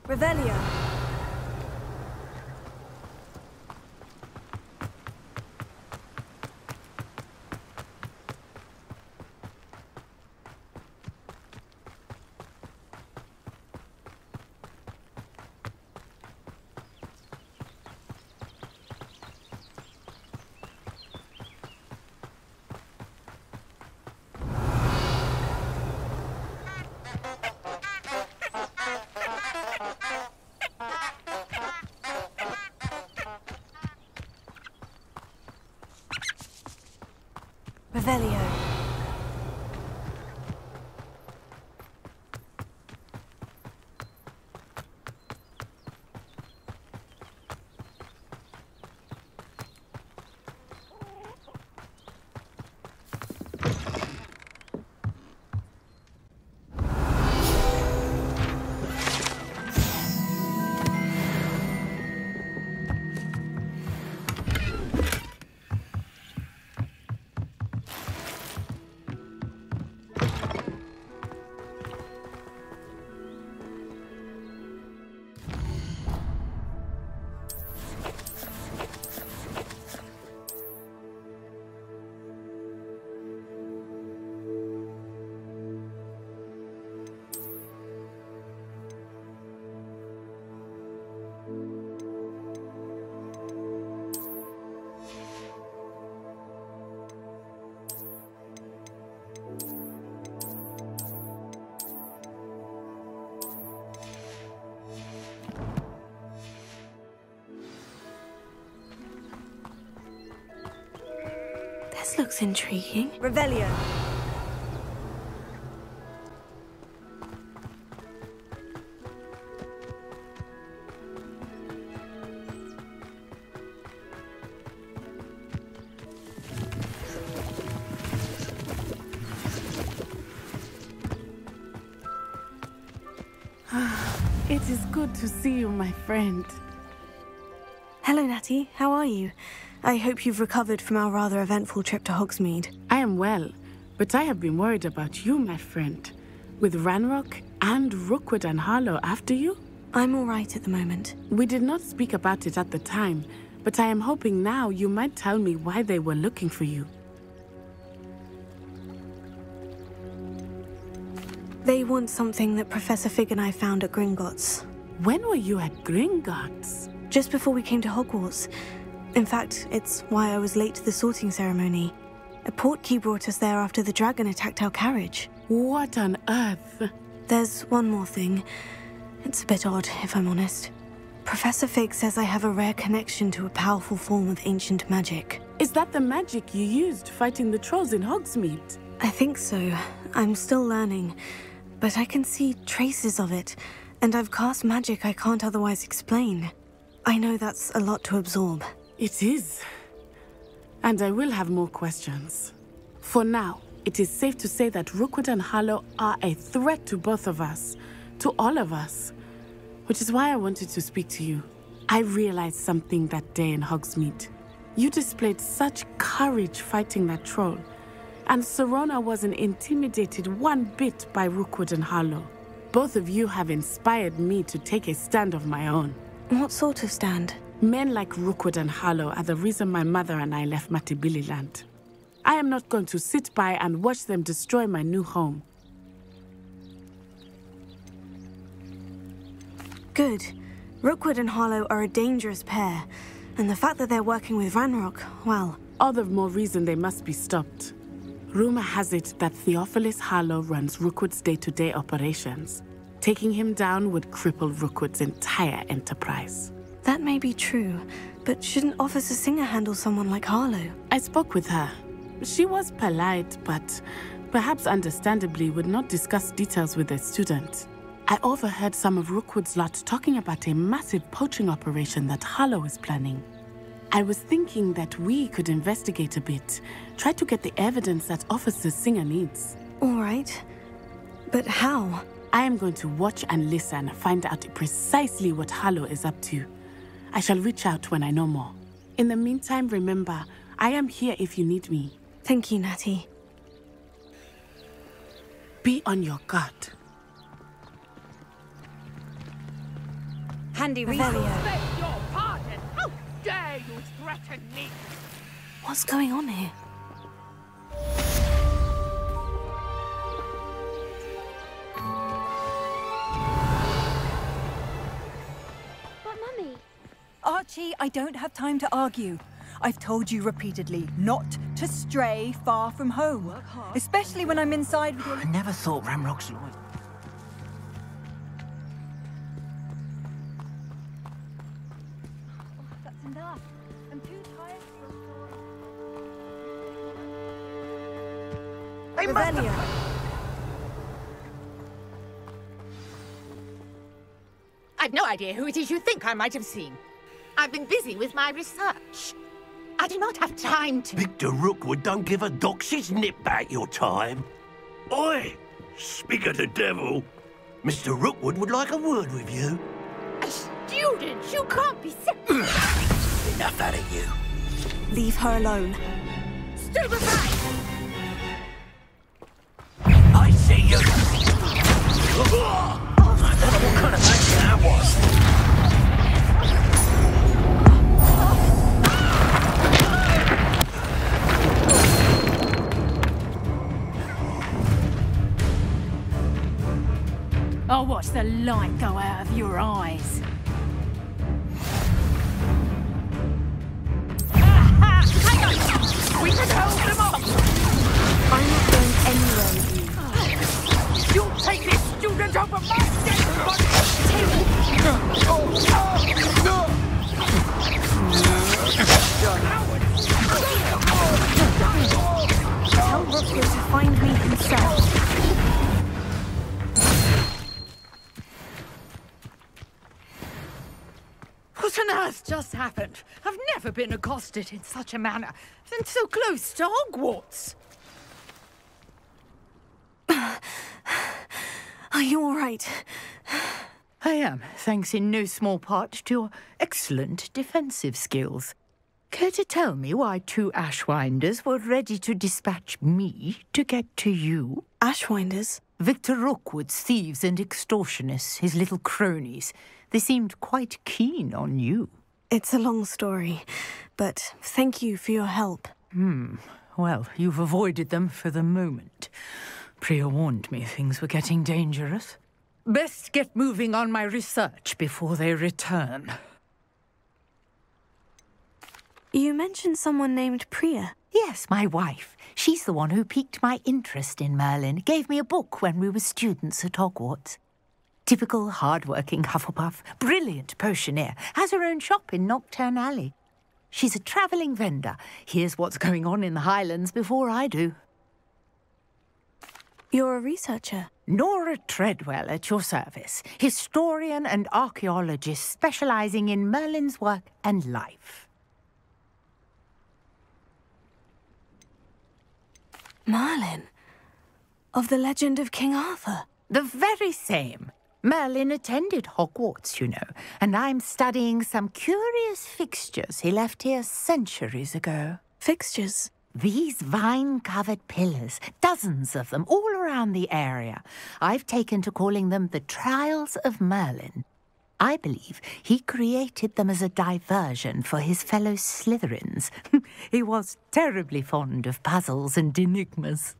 Revelio. Revelio. This looks intriguing. Revelio. It is good to see you, my friend. Hello, Natty. How are you? I hope you've recovered from our rather eventful trip to Hogsmeade. I am well, but I have been worried about you, my friend. With Ranrock and Rookwood and Harlow after you? I'm all right at the moment. We did not speak about it at the time, but I am hoping now you might tell me why they were looking for you. They want something that Professor Fig and I found at Gringotts. When were you at Gringotts? Just before we came to Hogwarts. In fact, it's why I was late to the sorting ceremony. A portkey brought us there after the dragon attacked our carriage. What on earth? There's one more thing. It's a bit odd, if I'm honest. Professor Fig says I have a rare connection to a powerful form of ancient magic. Is that the magic you used fighting the trolls in Hogsmeade? I think so. I'm still learning. But I can see traces of it, and I've cast magic I can't otherwise explain. I know that's a lot to absorb. It is. And I will have more questions. For now, it is safe to say that Rookwood and Harlow are a threat to both of us, to all of us. Which is why I wanted to speak to you. I realized something that day in Hogsmeade. You displayed such courage fighting that troll. And Serona wasn't intimidated one bit by Rookwood and Harlow. Both of you have inspired me to take a stand of my own. What sort of stand? Men like Rookwood and Harlow are the reason my mother and I left Matabeleland. I am not going to sit by and watch them destroy my new home. Good. Rookwood and Harlow are a dangerous pair. And the fact that they're working with Ranrock, well... All the more reason they must be stopped. Rumor has it that Theophilus Harlow runs Rookwood's day-to-day operations. Taking him down would cripple Rookwood's entire enterprise. That may be true, but shouldn't Officer Singer handle someone like Harlow? I spoke with her. She was polite, but perhaps understandably would not discuss details with a student. I overheard some of Rookwood's lot talking about a massive poaching operation that Harlow is planning. I was thinking that we could investigate a bit, try to get the evidence that Officer Singer needs. All right. But how? I am going to watch and listen, find out precisely what Harlow is up to. I shall reach out when I know more. In the meantime, remember, I am here if you need me. Thank you, Natty. Be on your guard. Handy Revelio. Beg your pardon! How dare you threaten me? What's going on here? But Mummy... Archie, I don't have time to argue. I've told you repeatedly not to stray far from home. Especially when I'm inside with your... I never thought Ramrock's loyal. That's enough. I'm too tired for a story. Revelio. I've no idea who it is you think I might have seen. I've been busy with my research. I do not have time to... Victor Rookwood don't give a doxy's nip back your time. Oi! Speak of the devil. Mr. Rookwood would like a word with you. A student? You can't be sick. Enough out of you. Leave her alone. Stupefy! I see you. I don't know what kind of magic that was. I'll watch the light go out of your eyes. We can hold them off! I'm not going anywhere with you. You'll take this student over my dead body! Tell Rookwood to find me himself. What on earth just happened? I've never been accosted in such a manner, and so close to Hogwarts. Are you all right? I am, thanks in no small part to your excellent defensive skills. Care to tell me why 2 Ashwinders were ready to dispatch me to get to you? Ashwinders? Victor Rookwood's thieves and extortionists, his little cronies. They seemed quite keen on you. It's a long story, but thank you for your help. Well, you've avoided them for the moment. Priya warned me things were getting dangerous. Best get moving on my research before they return. You mentioned someone named Priya. Yes, my wife. She's the one who piqued my interest in Merlin. Gave me a book when we were students at Hogwarts. Typical hard-working Hufflepuff, brilliant potioneer, has her own shop in Nocturne Alley. She's a travelling vendor. Hears what's going on in the Highlands before I do. You're a researcher? Nora Treadwell at your service. Historian and archaeologist specialising in Merlin's work and life. Merlin? Of the legend of King Arthur? The very same. Merlin attended Hogwarts, you know, and I'm studying some curious fixtures he left here centuries ago. Fixtures? These vine-covered pillars, dozens of them, all around the area. I've taken to calling them the Trials of Merlin. I believe he created them as a diversion for his fellow Slytherins. He was terribly fond of puzzles and enigmas.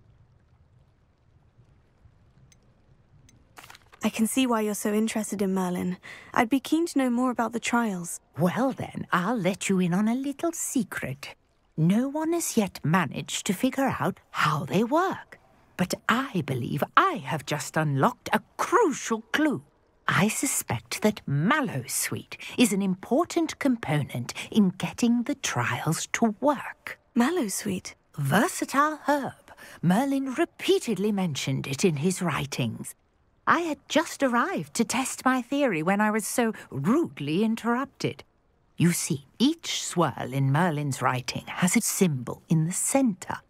I can see why you're so interested in Merlin. I'd be keen to know more about the trials. Well then, I'll let you in on a little secret. No one has yet managed to figure out how they work. But I believe I have just unlocked a crucial clue. I suspect that Mallowsweet is an important component in getting the trials to work. Mallowsweet? Versatile herb. Merlin repeatedly mentioned it in his writings. I had just arrived to test my theory when I was so rudely interrupted. You see, each swirl in Merlin's writing has a symbol in the centre.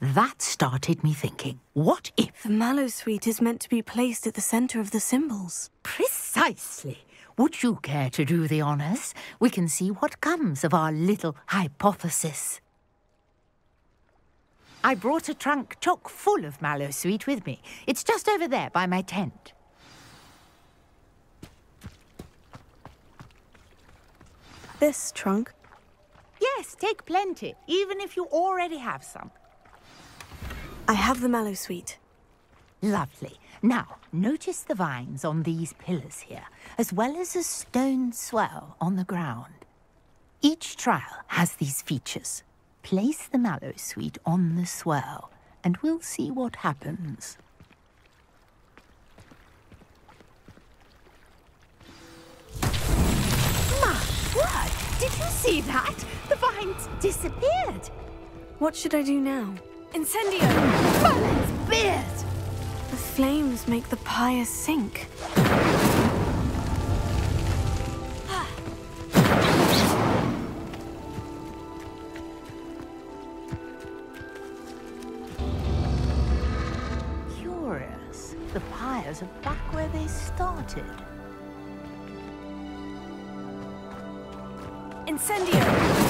That started me thinking, what if... The Mallowsweet is meant to be placed at the centre of the symbols. Precisely. Would you care to do the honours? We can see what comes of our little hypothesis. I brought a trunk chock full of Mallowsweet with me. It's just over there by my tent. This trunk? Yes, take plenty, even if you already have some. I have the Mallowsweet. Lovely. Now, notice the vines on these pillars here, as well as a stone swell on the ground. Each trial has these features. Place the Mallowsweet on the swell, and we'll see what happens. My word! Did you see that? The vines disappeared. What should I do now? Incendio! Merlin's disappears! The flames make the pyre sink. Curious. The pyres are back where they started. Incendio!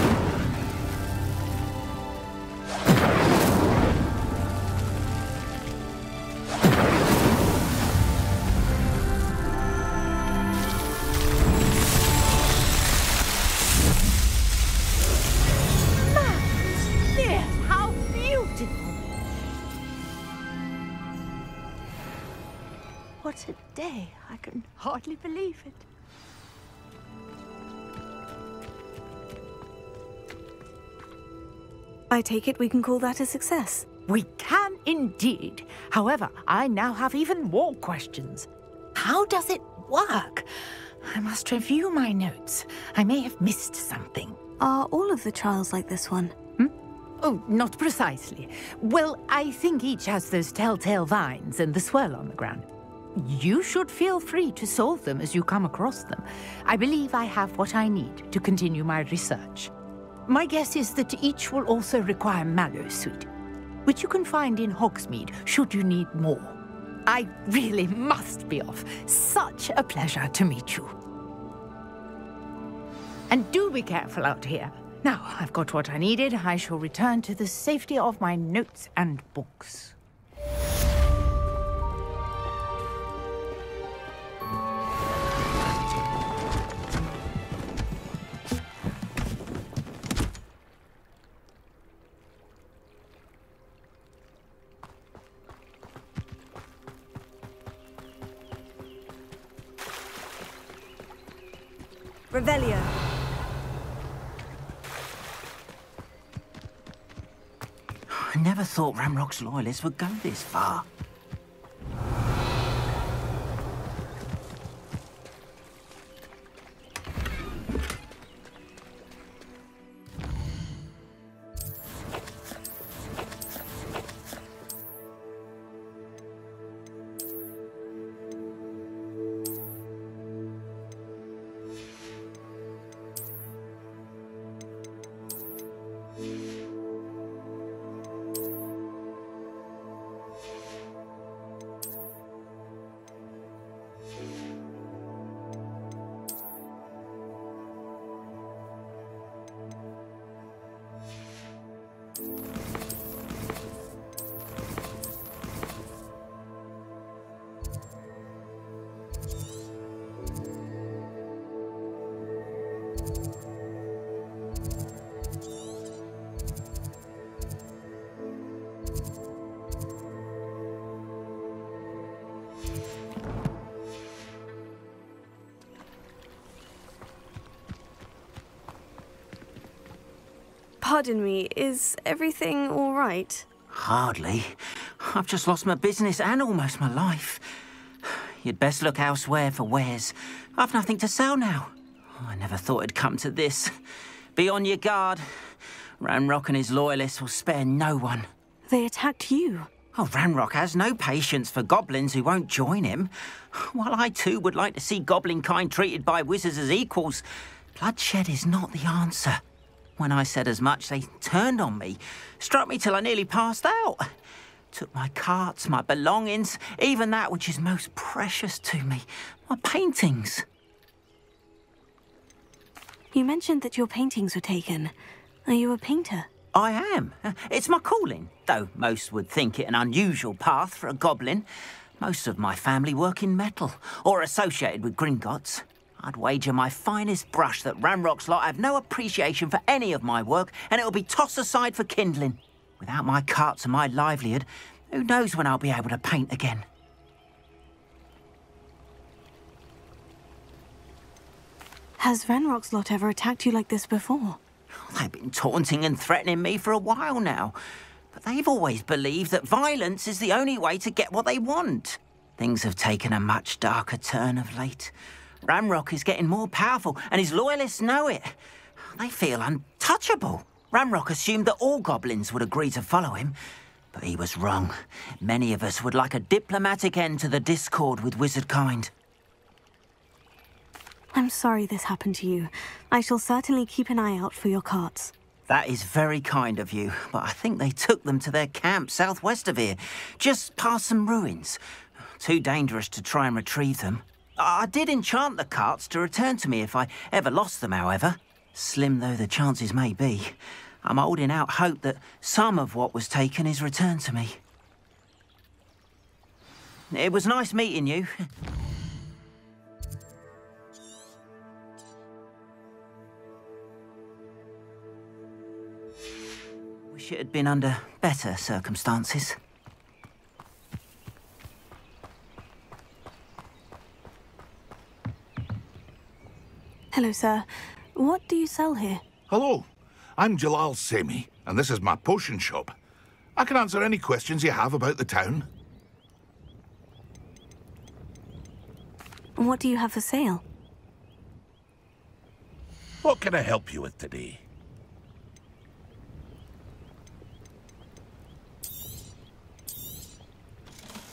What a day. I can hardly believe it. I take it we can call that a success. We can indeed. However, I now have even more questions. How does it work? I must review my notes. I may have missed something. Are all of the trials like this one? Oh, not precisely. Well, I think each has those telltale vines and the swirl on the ground. You should feel free to solve them as you come across them. I believe I have what I need to continue my research. My guess is that each will also require Mallowsweet, which you can find in Hogsmeade should you need more. I really must be off. Such a pleasure to meet you. And do be careful out here. Now, I've got what I needed. I shall return to the safety of my notes and books. Revelio. I never thought Ranrock's loyalists would go this far. Pardon me, is everything all right? Hardly. I've just lost my business and almost my life. You'd best look elsewhere for wares. I've nothing to sell now. I never thought it'd come to this. Be on your guard. Ranrock and his loyalists will spare no one. They attacked you. Oh, Ranrock has no patience for goblins who won't join him. While I too would like to see goblin kind treated by wizards as equals, bloodshed is not the answer. When I said as much, they turned on me, struck me till I nearly passed out. Took my carts, my belongings, even that which is most precious to me, my paintings. You mentioned that your paintings were taken. Are you a painter? I am. It's my calling, though most would think it an unusual path for a goblin. Most of my family work in metal, or associated with Gringotts. I'd wager my finest brush that Ranrock's lot have no appreciation for any of my work, and it'll be tossed aside for kindling. Without my carts and my livelihood, who knows when I'll be able to paint again? Has Ranrock's lot ever attacked you like this before? They've been taunting and threatening me for a while now, but they've always believed that violence is the only way to get what they want. Things have taken a much darker turn of late. Ranrock is getting more powerful, and his loyalists know it. They feel untouchable. Ranrock assumed that all goblins would agree to follow him. But he was wrong. Many of us would like a diplomatic end to the discord with wizardkind. I'm sorry this happened to you. I shall certainly keep an eye out for your carts. That is very kind of you, but I think they took them to their camp southwest of here, just past some ruins. Too dangerous to try and retrieve them. I did enchant the carts to return to me if I ever lost them, however. Slim though the chances may be, I'm holding out hope that some of what was taken is returned to me. It was nice meeting you. Wish it had been under better circumstances. Hello, sir. What do you sell here? Hello, I'm Jalal Semi, and this is my potion shop. I can answer any questions you have about the town. What do you have for sale? What can I help you with today?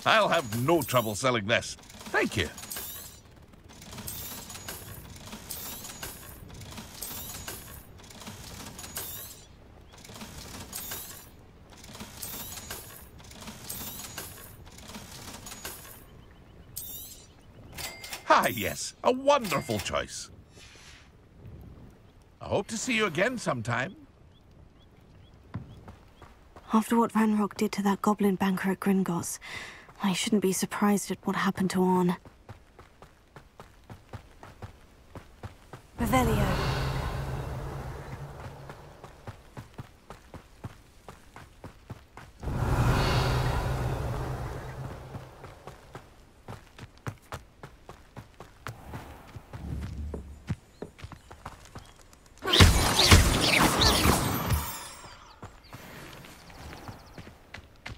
I'll have no trouble selling this. Thank you. Ah, yes, a wonderful choice. I hope to see you again sometime. After what Ranrock did to that goblin banker at Gringotts, I shouldn't be surprised at what happened to Orn. Revelio.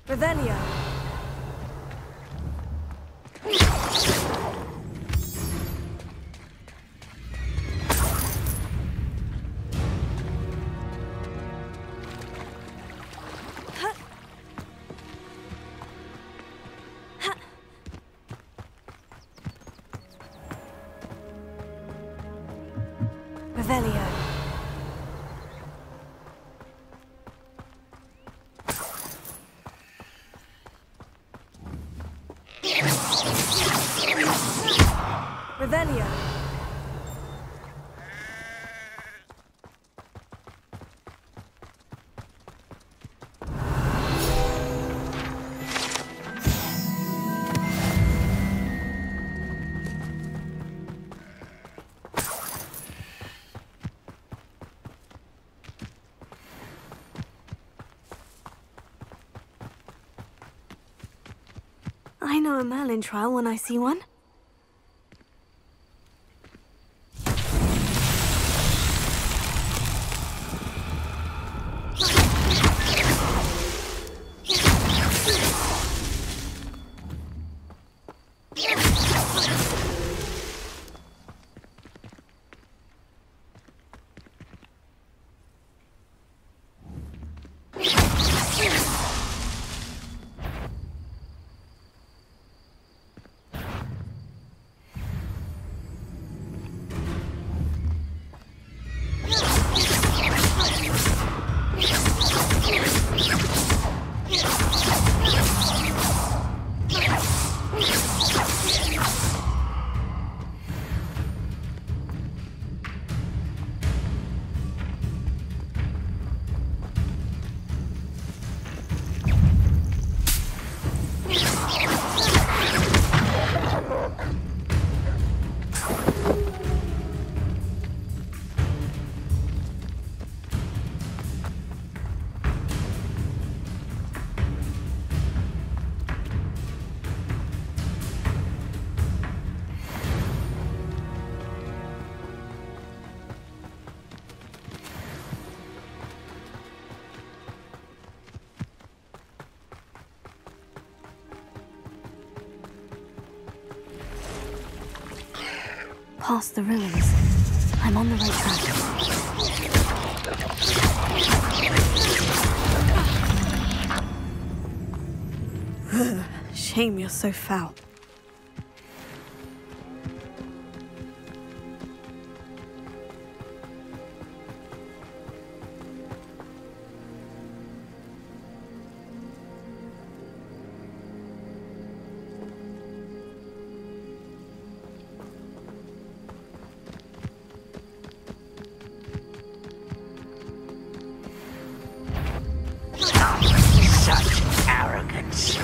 Revelio. Revelio. Revelio. I know a Merlin trial when I see one. Past the ruins. I'm on the right track. Shame you're so foul. Such arrogance.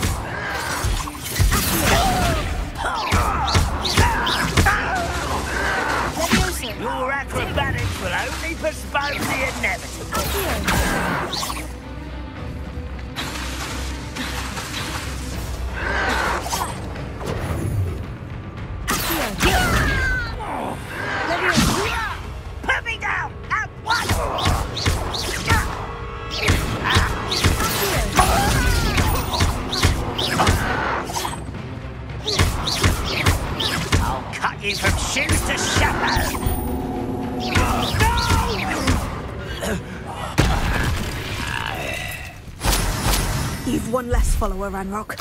Your acrobatics will only postpone the inevitable. Put me down at once! I'll cut you from shins to shadow. You've one less follower, Ranrock.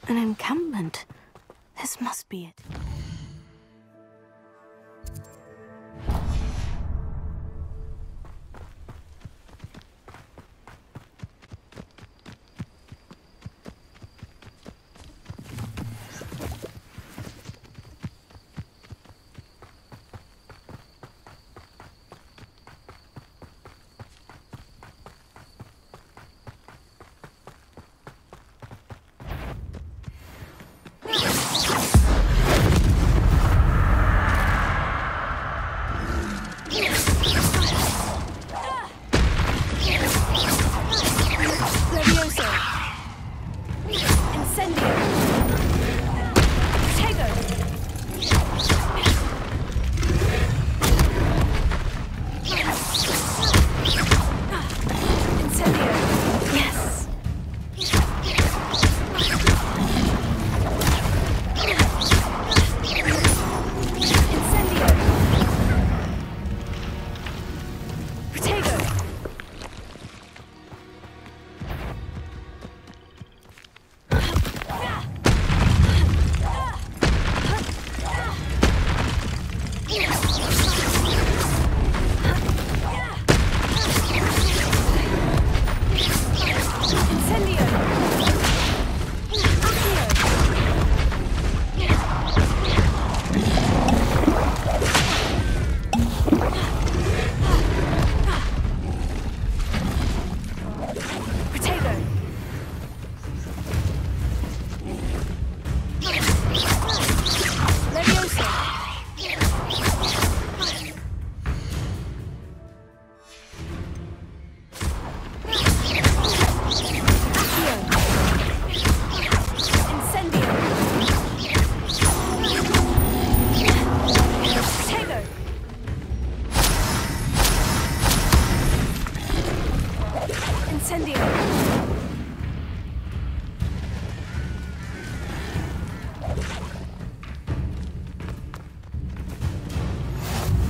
An encampment. This must be it.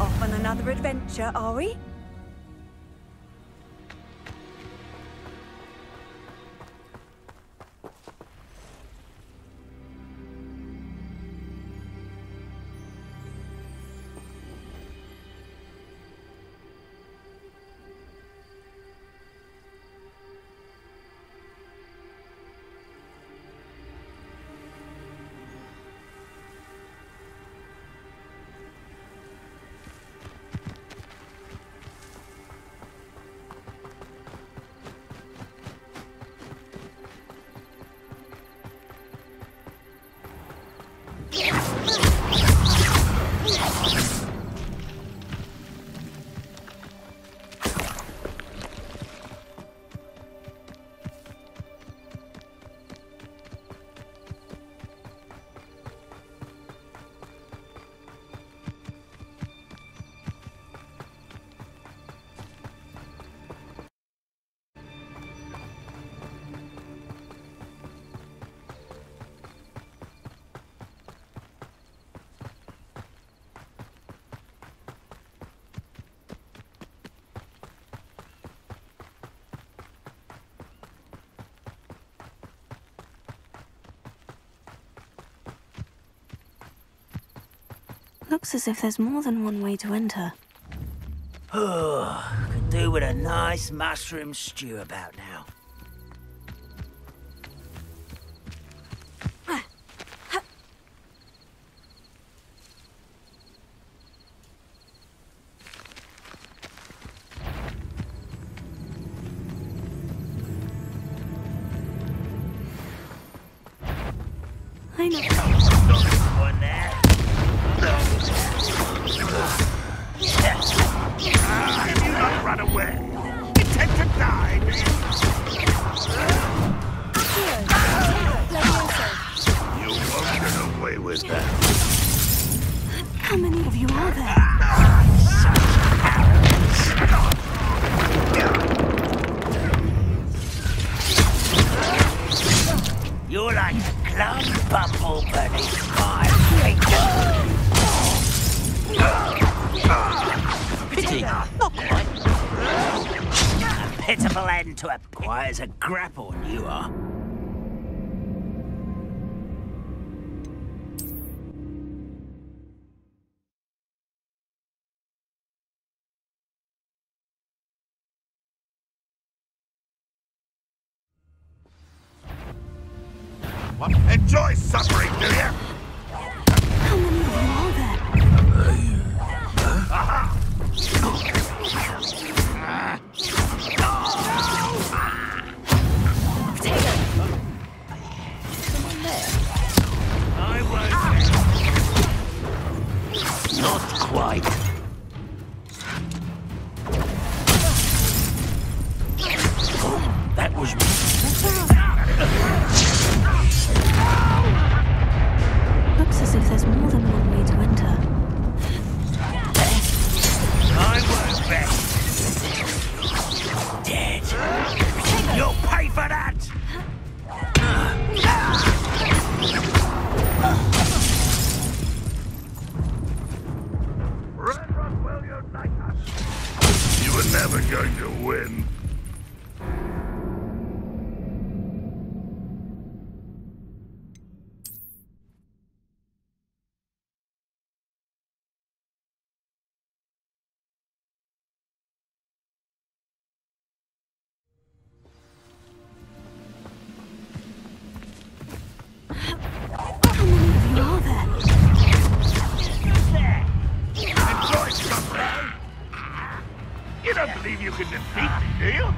Off on another adventure, are we? Looks as if there's more than one way to enter. Oh, could do with a nice mushroom stew about now. I know. One there. If you not run away, intend to die, do you? You won't get away with that. How many of you are there? You're like a club bumble beneath my fingers. Pity, not quite. A pitiful end to a quiet as a grapple, you are. What? Enjoy suffering, do you? How many of you are there? Aha! I won't. Not quite. That was Looks as if there's more than one way to enter. I won't bet. Dead. You'll pay for that! Ranrock, will you like us? You were never going to win. How many of you are there? Enjoy suffering. You don't believe you can defeat me, do you?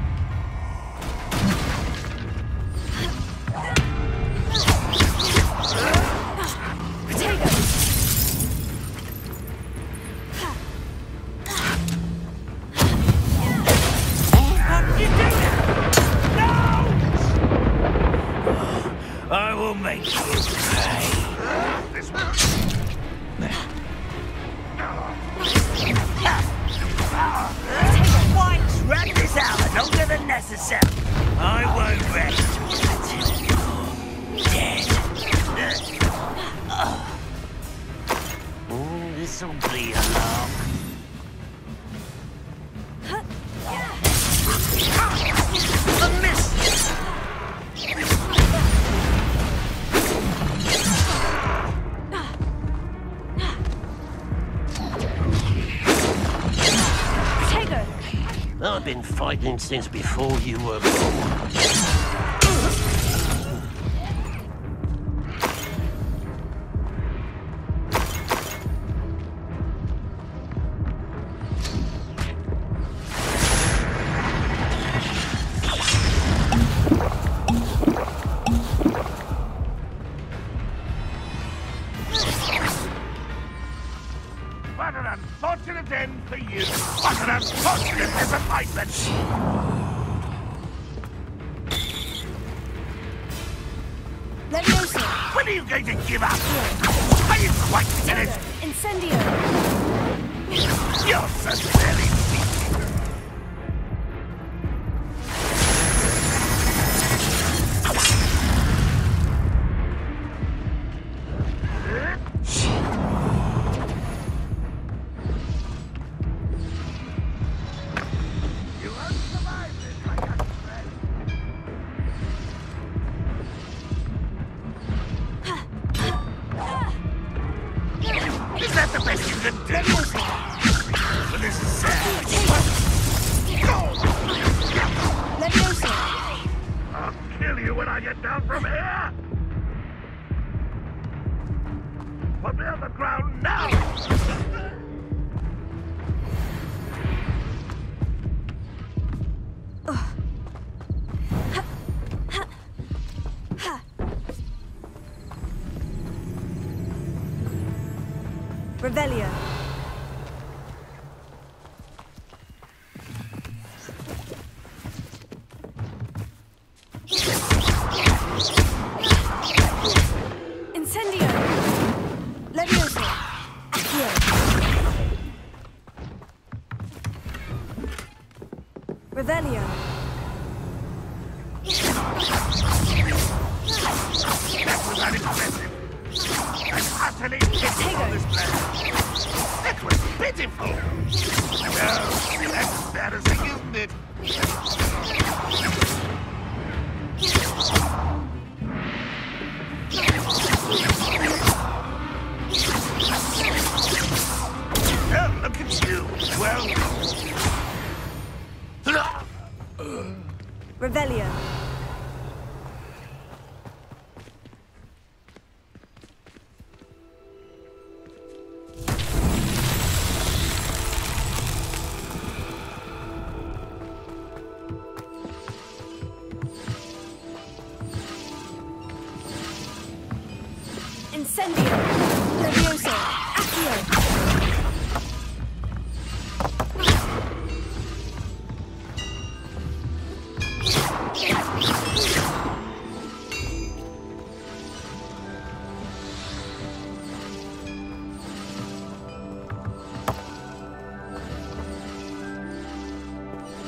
I will make you pay. This one. Why drag this out longer than necessary? I won't rest until you're dead. Oh, this'll be a long. A miss! I've been fighting since before you were born. What an unfortunate end for you. What an unfortunate disappointment. Leviosa! When are you going to give up? Are you quite finished? Incendio! You're so very weak. Is that the best to do. But this is sad. I'll kill you when I get down from here. Put me on the ground now. Revelio. Incendio. Levioso. Accio. Revelio. That was unimpressive. I'm utterly pitiful on this planet. That was pitiful. No, that's embarrassing, isn't it? Oh, look at you. Well... Revelio. Incendio. Levioso. Accio.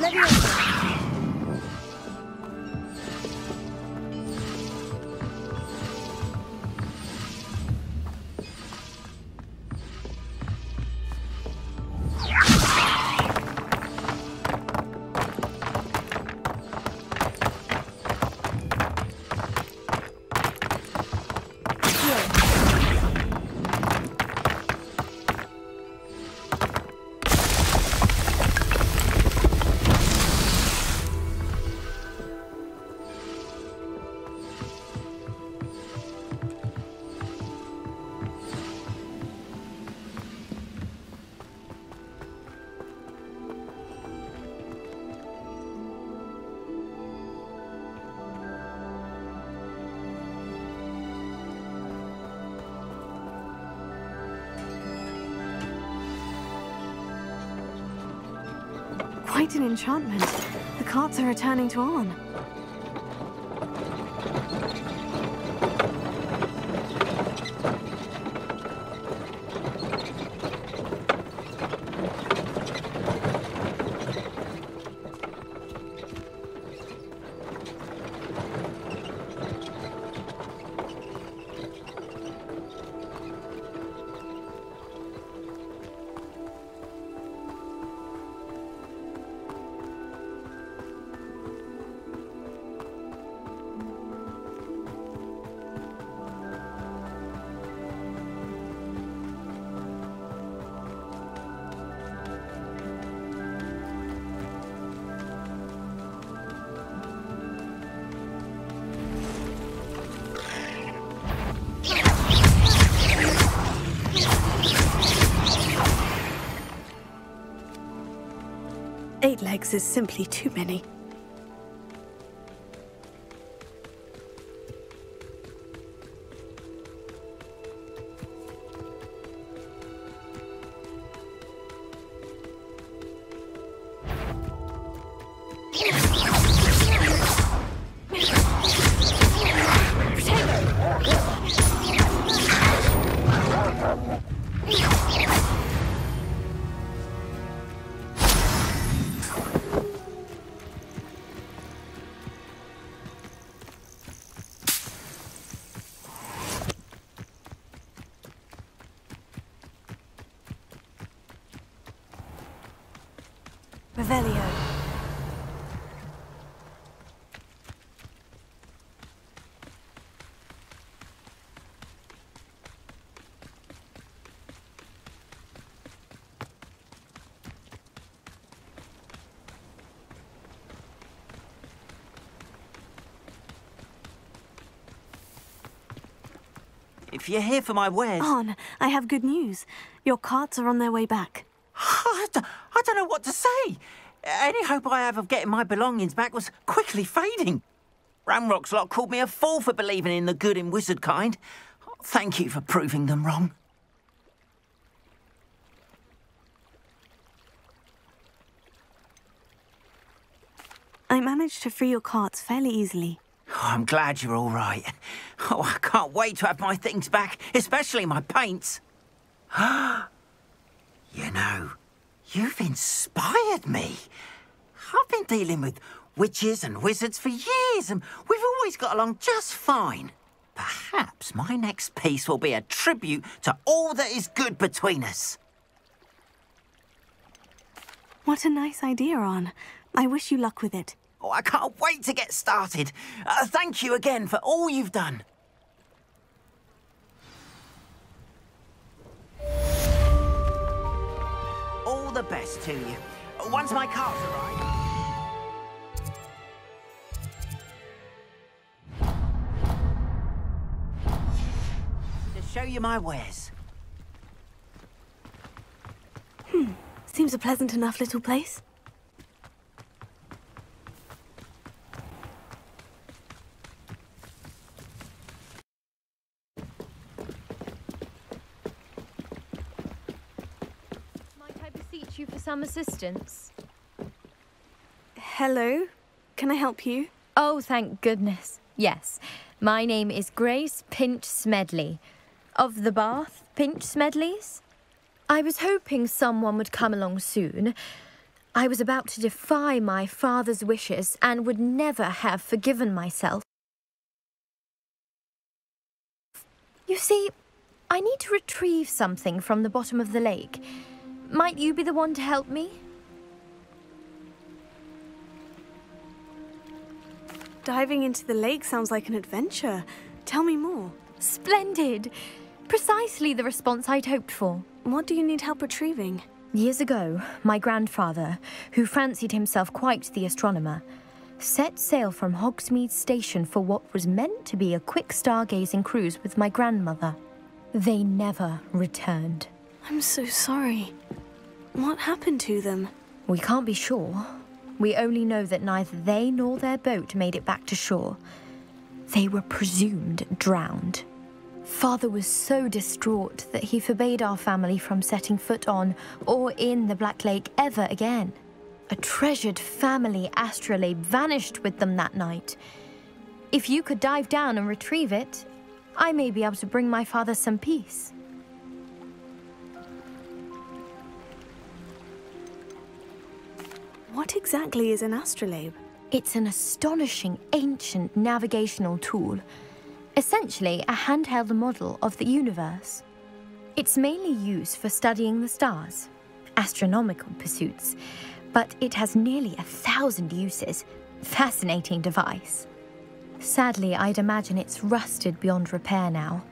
Levioso. Quite an enchantment. The carts are returning to Arn. Eight legs is simply too many. Revelio. If you're here for my wares... Arn, I have good news. Your carts are on their way back. I don't know what to say. Any hope I have of getting my belongings back was quickly fading. Ranrock's lot called me a fool for believing in the good in wizard kind. Thank you for proving them wrong. I managed to free your carts fairly easily. Oh, I'm glad you're all right. Oh, I can't wait to have my things back, especially my paints. You know, you've inspired me. I've been dealing with witches and wizards for years, and we've always got along just fine. Perhaps my next piece will be a tribute to all that is good between us. What a nice idea, Arn. I wish you luck with it. Oh, I can't wait to get started. Thank you again for all you've done. All the best to you. Once my carts arrive... to show you my wares. Seems a pleasant enough little place. You for some assistance? Hello? Can I help you? Oh, thank goodness. Yes. My name is Grace Pinch Smedley. Of the Bath Pinch Smedleys? I was hoping someone would come along soon. I was about to defy my father's wishes and would never have forgiven myself. You see, I need to retrieve something from the bottom of the lake. Might you be the one to help me? Diving into the lake sounds like an adventure. Tell me more. Splendid! Precisely the response I'd hoped for. What do you need help retrieving? Years ago, my grandfather, who fancied himself quite the astronomer, set sail from Hogsmeade Station for what was meant to be a quick stargazing cruise with my grandmother. They never returned. I'm so sorry. What happened to them? We can't be sure. We only know that neither they nor their boat made it back to shore. They were presumed drowned. Father was so distraught that he forbade our family from setting foot on or in the Black Lake ever again. A treasured family astrolabe vanished with them that night. If you could dive down and retrieve it, I may be able to bring my father some peace. What exactly is an astrolabe? It's an astonishing ancient navigational tool. Essentially a handheld model of the universe. It's mainly used for studying the stars, astronomical pursuits, but it has nearly 1,000 uses. Fascinating device. Sadly, I'd imagine it's rusted beyond repair now.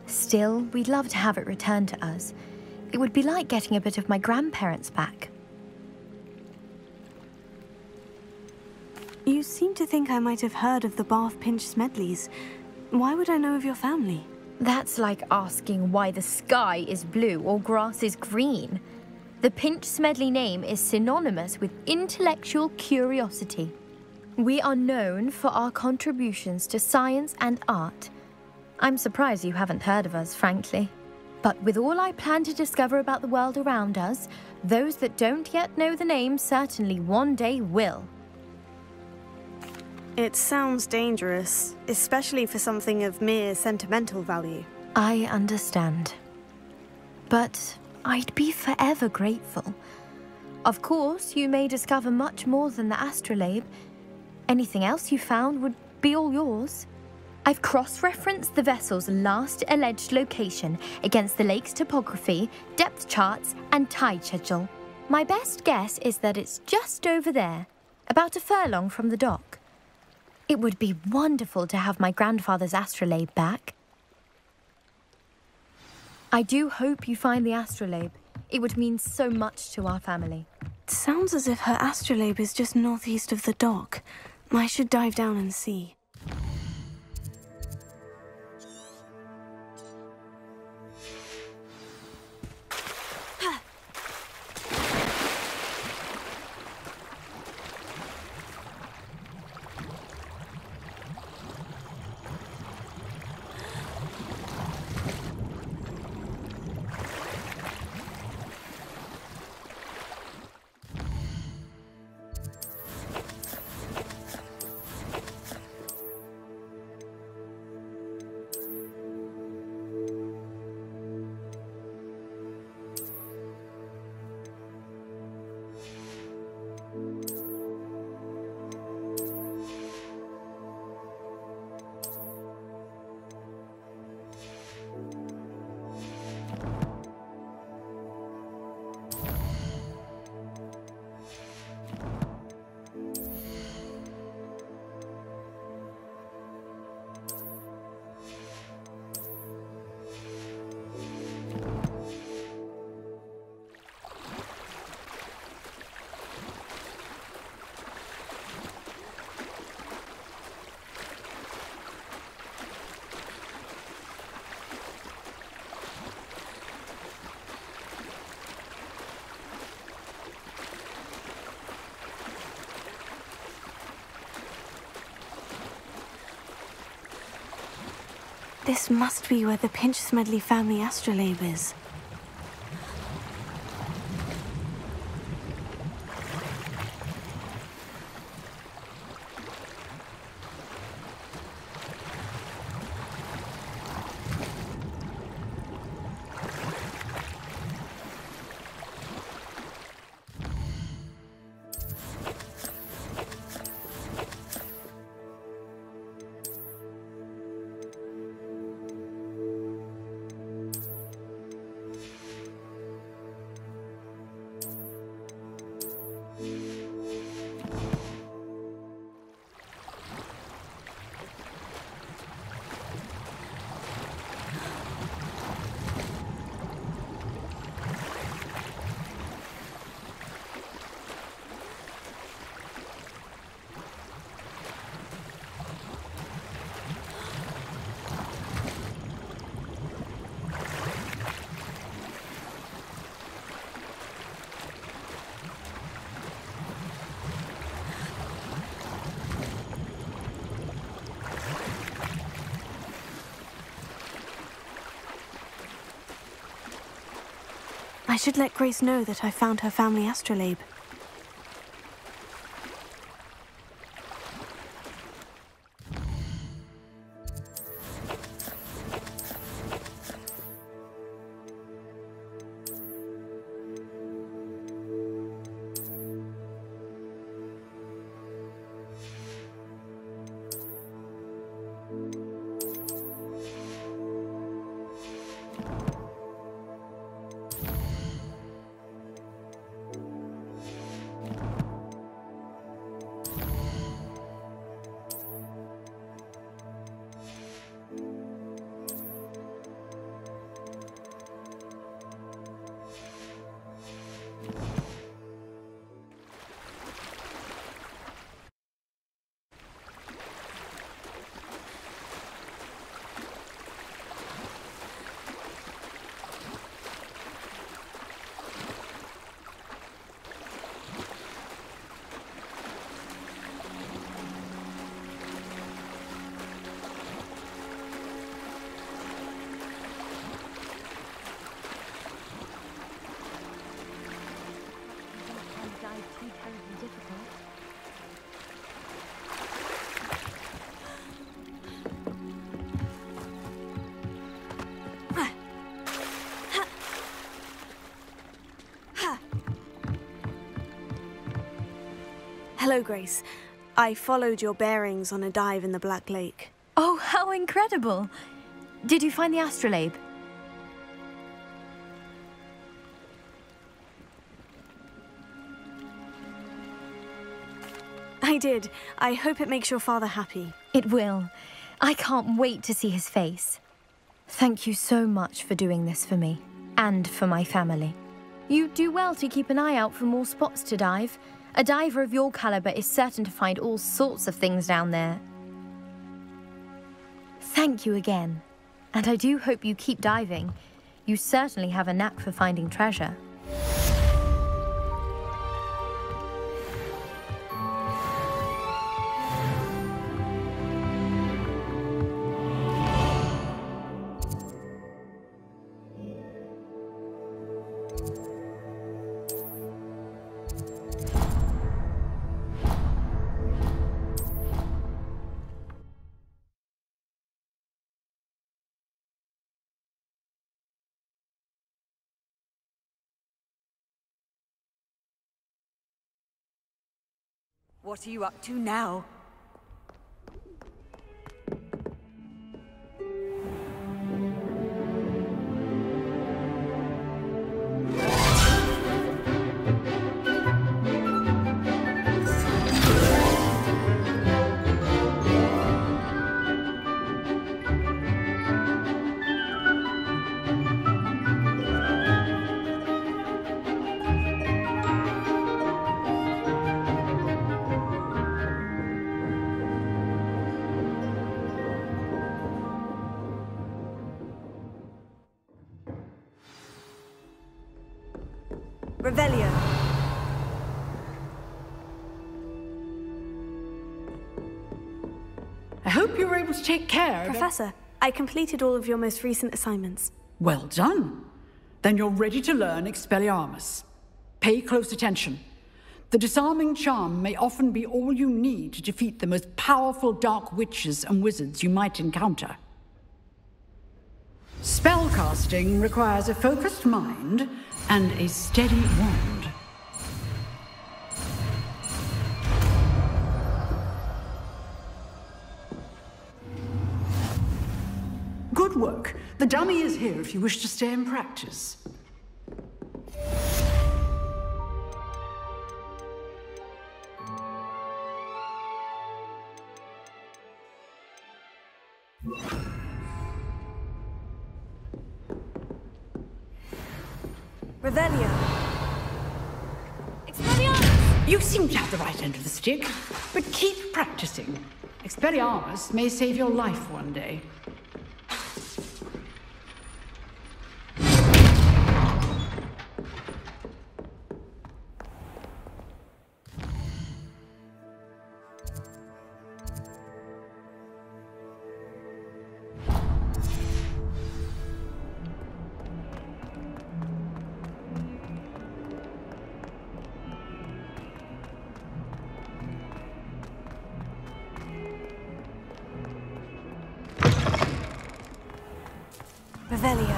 Still, we'd love to have it returned to us. It would be like getting a bit of my grandparents back. You seem to think I might have heard of the Bath Pinch Smedleys. Why would I know of your family? That's like asking why the sky is blue or grass is green. The Pinch Smedley name is synonymous with intellectual curiosity. We are known for our contributions to science and art. I'm surprised you haven't heard of us, frankly. But with all I plan to discover about the world around us, those that don't yet know the name certainly one day will. It sounds dangerous, especially for something of mere sentimental value. I understand. But I'd be forever grateful. Of course, you may discover much more than the astrolabe. Anything else you found would be all yours. I've cross-referenced the vessel's last alleged location against the lake's topography, depth charts, and tide schedule. My best guess is that it's just over there, about a furlong from the dock. It would be wonderful to have my grandfather's astrolabe back. I do hope you find the astrolabe. It would mean so much to our family. It sounds as if her astrolabe is just northeast of the dock. I should dive down and see. This must be where the Pinch-Smedley family astrolabe is. I should let Grace know that I found her family astrolabe. Hello, Grace. I followed your bearings on a dive in the Black Lake. Oh, how incredible! Did you find the astrolabe? I did. I hope it makes your father happy. It will. I can't wait to see his face. Thank you so much for doing this for me, and for my family. You do well to keep an eye out for more spots to dive. A diver of your caliber is certain to find all sorts of things down there. Thank you again. And I do hope you keep diving. You certainly have a knack for finding treasure. What are you up to now? Revelio. I hope you were able to take care of it. Professor, I completed all of your most recent assignments. Well done. Then you're ready to learn Expelliarmus. Pay close attention. The disarming charm may often be all you need to defeat the most powerful dark witches and wizards you might encounter. Spellcasting requires a focused mind and a steady wand. Good work. The dummy is here if you wish to stay and practice. Revelio. Expelliarmus! You seem to have the right end of the stick, but keep practicing. Expelliarmus may save your life one day. Revelio.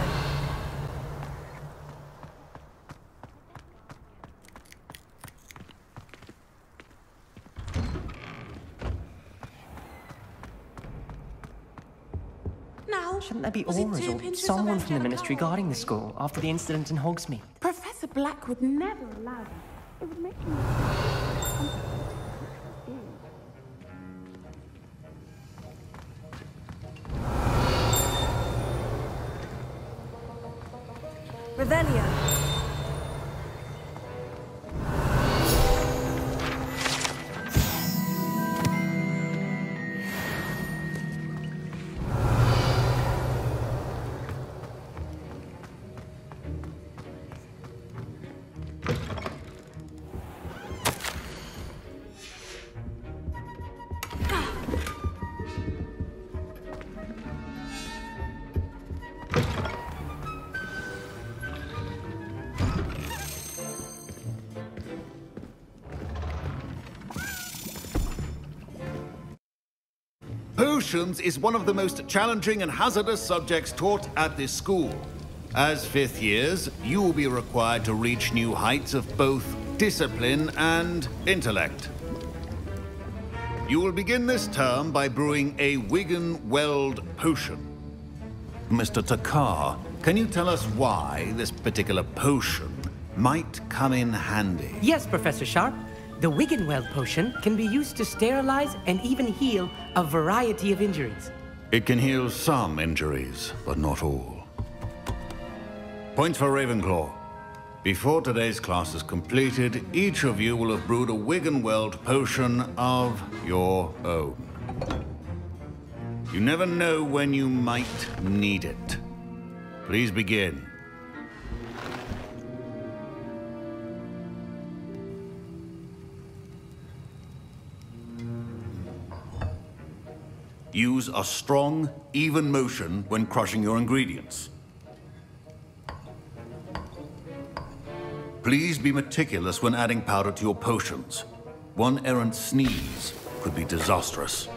Now, shouldn't there be auras or someone from the Ministry guarding the school after the incident in Hogsmeade? Professor Black would never allow that. It would make me... Revelio. Potions is one of the most challenging and hazardous subjects taught at this school. As fifth years, you will be required to reach new heights of both discipline and intellect. You will begin this term by brewing a Wiggenweld potion. Mr. Takar, can you tell us why this particular potion might come in handy? Yes, Professor Sharp. The Wiggenweld potion can be used to sterilize and even heal a variety of injuries. It can heal some injuries, but not all. Points for Ravenclaw. Before today's class is completed, each of you will have brewed a Wiggenweld potion of your own. You never know when you might need it. Please begin. Use a strong, even motion when crushing your ingredients. Please be meticulous when adding powder to your potions. One errant sneeze could be disastrous.